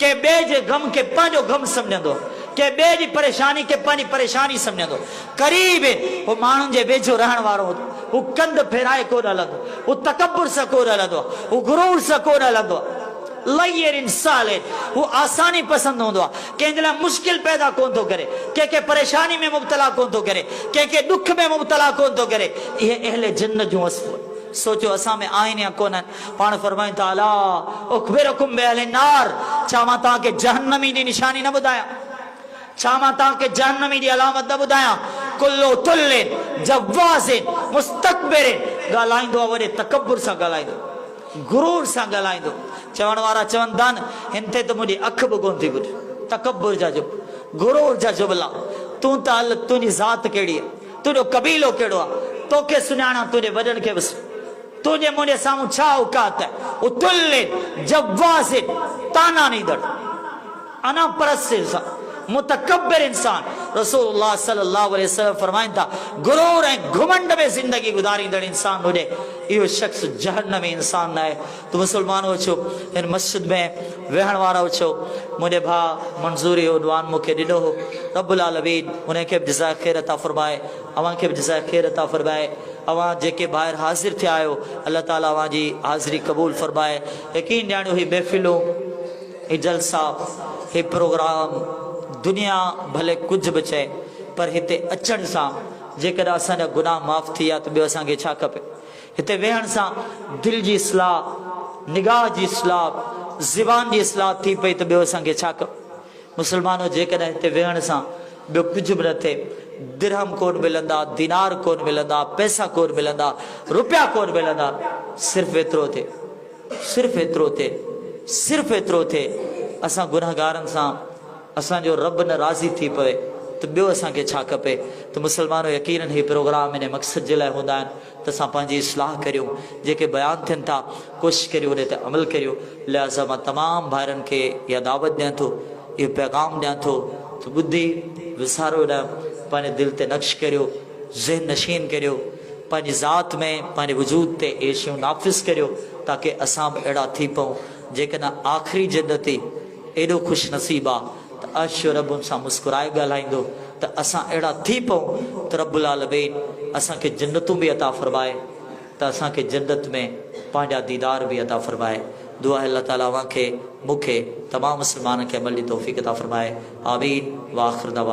Speaker 1: के ॿिए जे गम के पंहिंजो गम सम्झंदो, के ॿिए जी परेशानी के पंहिंजी परेशानी सम्झंदो। करीब वो माण्हुनि जे वेझो रहण वारो हूंदो, हू कंध फेराए कोन हलंदो, हू तकब्बुर सां कोन हलंदो, हू गुरूर सां कोन हलंदो। लय्यिन सालिन, हू आसानी पसंद हूंदो आहे, कंहिंजे लाइ मुश्किल पैदा कोन थो करे, कंहिंखे परेशानी में मुब्तला कोन थो करे, कंहिंखे दुख में मुब्तला कोन थो करे। इहे अहले जन्नत जूं वस्फ़ूं। सोचो असां में आहिनि या कोन आहिनि। पाण फरमाइनि था अला उख़बिरुकुम बिअहलिन नार, छा मां तव्हांखे जहन्नमी जी निशानी न ॿुधायां, छा मां तव्हांखे जहन्नमी जी अलामत न ॿुधायां। कुल्लु तुल्लिन जव्वाज़िन मुस्तकबिरिन, ॻाल्हाईंदो आहे वॾे तकब्बुर सां ॻाल्हाईंदो, गुरूर सां ॻाल्हाईंदो। चवण वारा चवनि था न हिन ते त मुंहिंजी अखि बि कोन थी ॿुधे, तकब्बुर जा जुब, गुरूर जा जुबला। तूं त हल, तुंहिंजी ज़ात कहिड़ी आहे, तुंहिंजो कबीलो कहिड़ो आहे, तोखे सुञाणा, तुंहिंजे वॾनि खे बि, तुझे मुझे सामू छा औकात है। उतुल्लिन जव्वाज़िन, ताना नींदड़, अना परस्त इंसान, मुतकब्बिर इंसान। रसूलुल्लाह सल्लल्लाहु अलैहि वसल्लम फरमाइनि था गुरूर ऐं घुमंड में जिंदगी गुजारींदड़ इंसान हुजे, इहो शख्स जहन्नमी इंसान न आहे। तो मुसलमानो अचो, हिन मस्जिद में वेहण वारा अचो, मुंहिंजे भाउ मंज़ूरी उनवान मूंखे ॾिनो हो, रब्बुल आलमीन उनखे बि जज़ाए ख़ैर अता फरमाए, अव्हांखे बि जज़ाए ख़ैर अता फरमाए। अवां जेके ॿाहिरि हाज़िर थिया आहियो, अल्लाह ताला अवां जी हाज़िरी क़बूल फरमाए। यकीन ॼाणियो ही महफ़िलूं, ही जलसा, ही प्रोग्राम, दुनिया भले कुझु बि चए, पर हिते अचण सां जेकॾहिं असांजा गुनाह माफ़ थी विया त ॿियो असांखे छा खपे। हिते वेहण सां दिलि जी इस्लाह, निगाह जी इस्लाह, ज़ुबान जी इस्लाह थी पई त ॿियो असांखे छा खपे। मुसलमानो जेकॾहिं हिते वेहण सां ॿियो कुझु बि न थिए, दिरहम कोन मिलंदा, दीनार कोन मिलंदा, पैसा कोन मिलंदा, रुपया कोन मिलंदा, सिर्फ़ु एतिरो थिए, सिर्फ़ु एतिरो थिए, सिर्फ़ु एतिरो थिए, असां गुनहगारनि सां असांजो रब न राज़ी थी पवे त ॿियो असांखे छा खपे। त मुसलमानो यकीनन ही प्रोग्राम इन मक़सद जे लाइ हूंदा आहिनि त असां पंहिंजी इस्लाह करियूं, जेके बयान थियनि था कोशिशि करियूं उन ते अमल करियूं। लिहाज़ा मां तमामु भाइरनि खे इहा दावत ॾियां थो, इहो पैगाम ॾियां थो त ॿुधी विसारो न, पंहिंजे दिलि ते नक्श करियो, ज़हन नशीन करियो, पंहिंजी ज़ात में पंहिंजे वजूद ते इहे शयूं नाफ़िज़ करियो, ताकी असां बि अहिड़ा थी पऊं जेकॾहिं आख़िरी जन्नती एॾो ख़ुशि नसीबु आहे त अर्श रब उन सां मुस्कुराए ॻाल्हाईंदो, त असां अहिड़ा थी पऊं त रब्बुल आलमीन असांखे जन्नतूं बि अता फ़रमाए, त असांखे जन्नत में पंहिंजा दीदार बि अता फ़रमाए। दुआ है अल्लाह ताला अव्हांखे मूंखे तमामु मुस्लमाननि खे अमल जी तौफ़ीक़ अता फ़रमाए। आमीन। व आख़िर दवा।